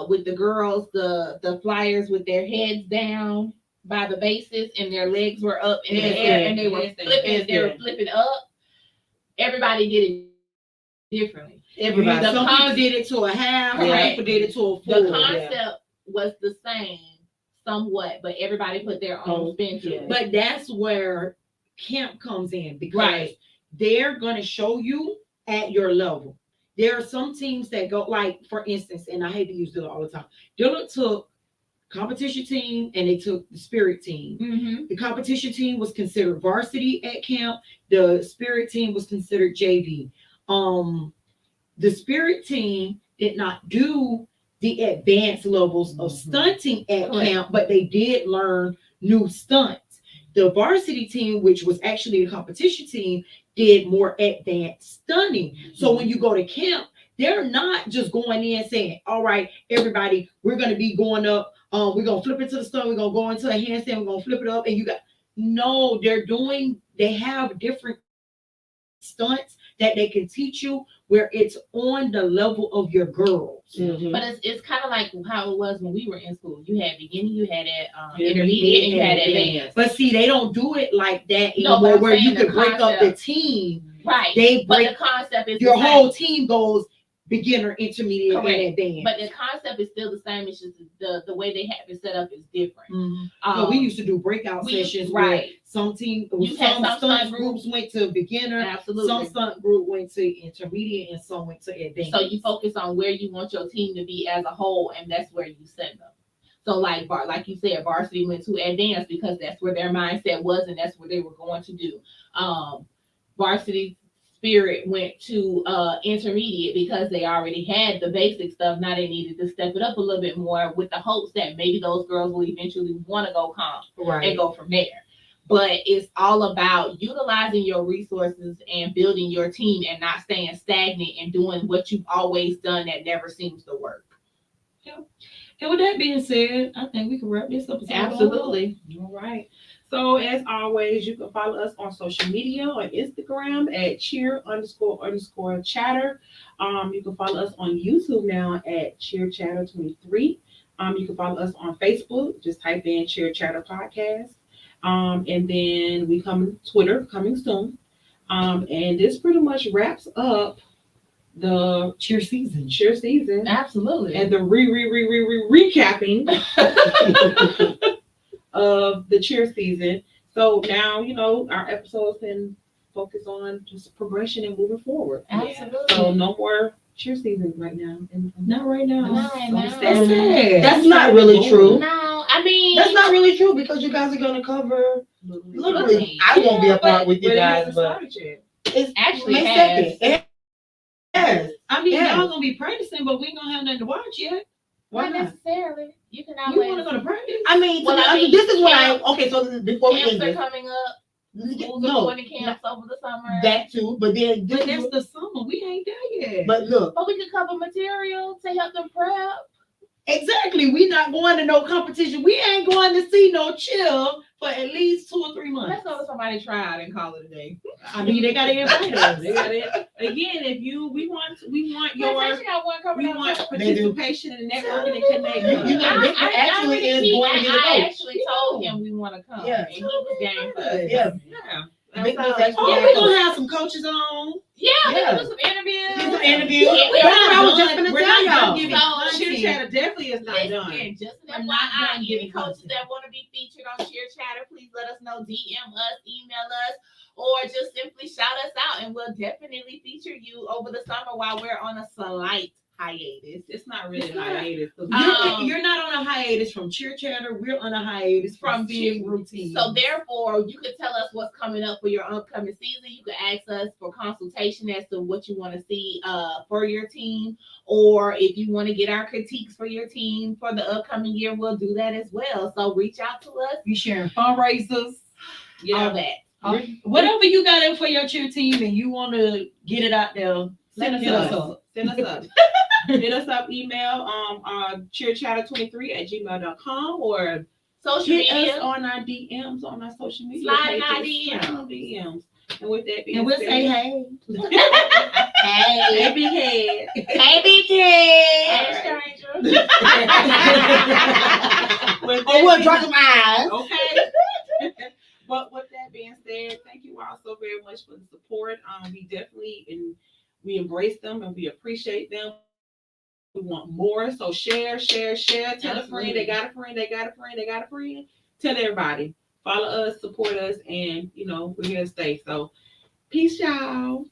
Speaker 3: with the girls, the flyers with their heads down by the bases and their legs were up in the air and they were flipping up. Everybody did it differently.
Speaker 4: Everybody.
Speaker 2: Some people did it to a half, some
Speaker 3: Correct.
Speaker 2: people did it to a full.
Speaker 3: The concept was the same somewhat, but everybody put their own spin to it.
Speaker 2: But that's where camp comes in because
Speaker 3: Right.
Speaker 2: they're gonna show you at your level. there are some teams that go, like, for instance, and I hate to use Dilla all the time. Dilla took competition team and they took the spirit team.
Speaker 3: Mm-hmm.
Speaker 2: The competition team was considered varsity at camp. The spirit team was considered JV. The spirit team did not do the advanced levels of stunting at camp, but they did learn new stunts. The varsity team, which was actually the competition team, did more advanced stunning. So when you go to camp, they're not just going in saying, all right, everybody, we're going to be going up. We're going to flip it to the stunt. We're going to go into a handstand. We're going to flip it up. And no, they have different stunts that they can teach you where it's on the level of your girls.
Speaker 4: Mhm.
Speaker 3: But it's kind of like how it was when we were in school. You had beginning, you had at intermediate, and you had advanced.
Speaker 2: But see, they don't do it like that
Speaker 3: No,
Speaker 2: anymore,
Speaker 3: but I'm
Speaker 2: where you
Speaker 3: saying the
Speaker 2: can break up the
Speaker 3: concept.
Speaker 2: team.
Speaker 3: Right.
Speaker 2: They
Speaker 3: But
Speaker 2: break
Speaker 3: the concept is
Speaker 2: your
Speaker 3: the same.
Speaker 2: whole team goes beginner, intermediate,
Speaker 3: Correct.
Speaker 2: and advanced.
Speaker 3: But the concept is still the same. It's just the way they have it set up is different.
Speaker 2: Mhm. But we used to do breakout sessions where
Speaker 3: right.
Speaker 2: some team,
Speaker 3: You had
Speaker 2: some
Speaker 3: some
Speaker 2: stunt
Speaker 3: stunt
Speaker 2: groups went to beginner,
Speaker 3: Absolutely.
Speaker 2: some stunt group went to intermediate, and some went to advanced.
Speaker 3: So you focus on where you want your team to be as a whole, and that's where you send them. So like you said, varsity went to advanced because that's where their mindset was, and that's what they were going to do. Varsity spirit went to intermediate because they already had the basic stuff. Now they needed to step it up a little bit more with the hopes that maybe those girls will eventually want to go comp and go from there. But it's all about utilizing your resources and building your team and not staying stagnant and doing what you've always done that never seems to work.
Speaker 2: And with that being said, I think we can wrap this up.
Speaker 3: Absolutely.
Speaker 1: All right. So as always, you can follow us on social media on Instagram at cheer__chatter. You can follow us on YouTube now at cheerchatter23. You can follow us on Facebook. Just type in Cheer Chatter Podcast. And then we come Twitter coming soon. And this pretty much wraps up the
Speaker 2: cheer season.
Speaker 3: Absolutely.
Speaker 1: And the recapping of the cheer season. So now, our episodes can focus on just progression and moving forward.
Speaker 3: Absolutely.
Speaker 1: So no more cheer seasons right now.
Speaker 2: Not right now.
Speaker 3: Not right now.
Speaker 2: That's sad.
Speaker 4: That's not really true.
Speaker 3: No, I mean
Speaker 4: That's not really true because you guys are going to cover. Literally, I won't be a part with you guys, but it's
Speaker 3: Actually
Speaker 4: May
Speaker 3: has.
Speaker 4: 2nd. Yes.
Speaker 2: I mean,
Speaker 4: Yes.
Speaker 2: y'all gonna be practicing, but we ain't gonna have nothing to watch yet.
Speaker 3: Not necessarily. You can
Speaker 2: You
Speaker 3: always.
Speaker 2: want to go to practice?
Speaker 4: I mean,
Speaker 3: Well, I mean,
Speaker 4: this is what okay. So before we
Speaker 3: Camps
Speaker 4: end
Speaker 3: are
Speaker 4: this,
Speaker 3: coming up. Schools are
Speaker 4: no,
Speaker 3: going to camps over the summer.
Speaker 4: that too. But then,
Speaker 2: But that's the summer. We ain't there yet.
Speaker 4: but look,
Speaker 3: But we could cover material to help them prep.
Speaker 2: exactly, we not going to no competition. We ain't going to see no chill for at least 2 or 3 months.
Speaker 3: Let's go to somebody try out and call it a day.
Speaker 2: I mean, they gotta invite us.
Speaker 1: Again, if we want your
Speaker 3: We
Speaker 1: participation and networking and connecting.
Speaker 4: You know, Victor actually is going to get a
Speaker 3: I
Speaker 4: coach.
Speaker 3: actually told him we want to come.
Speaker 4: Yeah.
Speaker 3: And he was game for us.
Speaker 4: Yeah. Victor's actually
Speaker 2: Oh,
Speaker 4: going
Speaker 2: we
Speaker 4: to
Speaker 2: gonna have some coaches on.
Speaker 3: Yeah, we
Speaker 4: Yeah.
Speaker 3: can do some interviews.
Speaker 4: do some interviews.
Speaker 3: Yeah, we
Speaker 4: That's what I was
Speaker 2: are
Speaker 4: just
Speaker 2: done.
Speaker 4: gonna
Speaker 2: We're
Speaker 4: tell
Speaker 2: not done
Speaker 4: y'all.
Speaker 2: giving
Speaker 3: So,
Speaker 2: content.
Speaker 1: Cheer Chatter definitely is not done.
Speaker 3: Listen, just
Speaker 2: We're
Speaker 3: an
Speaker 2: not
Speaker 3: FYI,
Speaker 2: done
Speaker 3: any
Speaker 2: giving
Speaker 3: coaches
Speaker 2: content.
Speaker 3: that want to be featured on Cheer Chatter, please let us know, DM us, email us, or just simply shout us out, and we'll definitely feature you over the summer while we're on a slight hiatus.
Speaker 1: It's not really
Speaker 2: It's not.
Speaker 1: hiatus.
Speaker 2: You're not on a hiatus from Cheer Chatter. We're on a hiatus from being routine.
Speaker 3: So therefore, you could tell us what's coming up for your upcoming season. You could ask us for consultation as to what you want to see for your team, or if you want to get our critiques for your team for the upcoming year, we'll do that as well. So reach out to us.
Speaker 2: we sharing fundraisers.
Speaker 3: All that.
Speaker 2: Whatever you got in for your cheer team and you want to get it out there,
Speaker 1: Send
Speaker 2: hit
Speaker 1: us
Speaker 2: us
Speaker 1: up.
Speaker 2: up.
Speaker 1: Send us up. Hit us up, email cheerchatter23@gmail.com or
Speaker 3: Social
Speaker 1: hit
Speaker 3: media.
Speaker 1: us on our DMs on our social media
Speaker 3: Slide in our
Speaker 1: pages.
Speaker 3: DMs.
Speaker 1: Slide in our DMs. And with that being
Speaker 2: And we'll
Speaker 1: said,
Speaker 2: say hey.
Speaker 3: Hey,
Speaker 1: big head.
Speaker 3: hey, big kid. Hey, stranger.
Speaker 1: With
Speaker 4: Or
Speaker 1: that
Speaker 4: we'll
Speaker 1: being-
Speaker 4: drop some eyes.
Speaker 1: Okay. But with that being said, thank you all so very much for the support. We embrace them and we appreciate them. We want more. So share. Tell a friend. They got a friend. Tell everybody. Follow us, support us, and we're here to stay. So peace, y'all.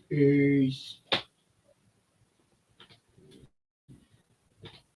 Speaker 4: Peace.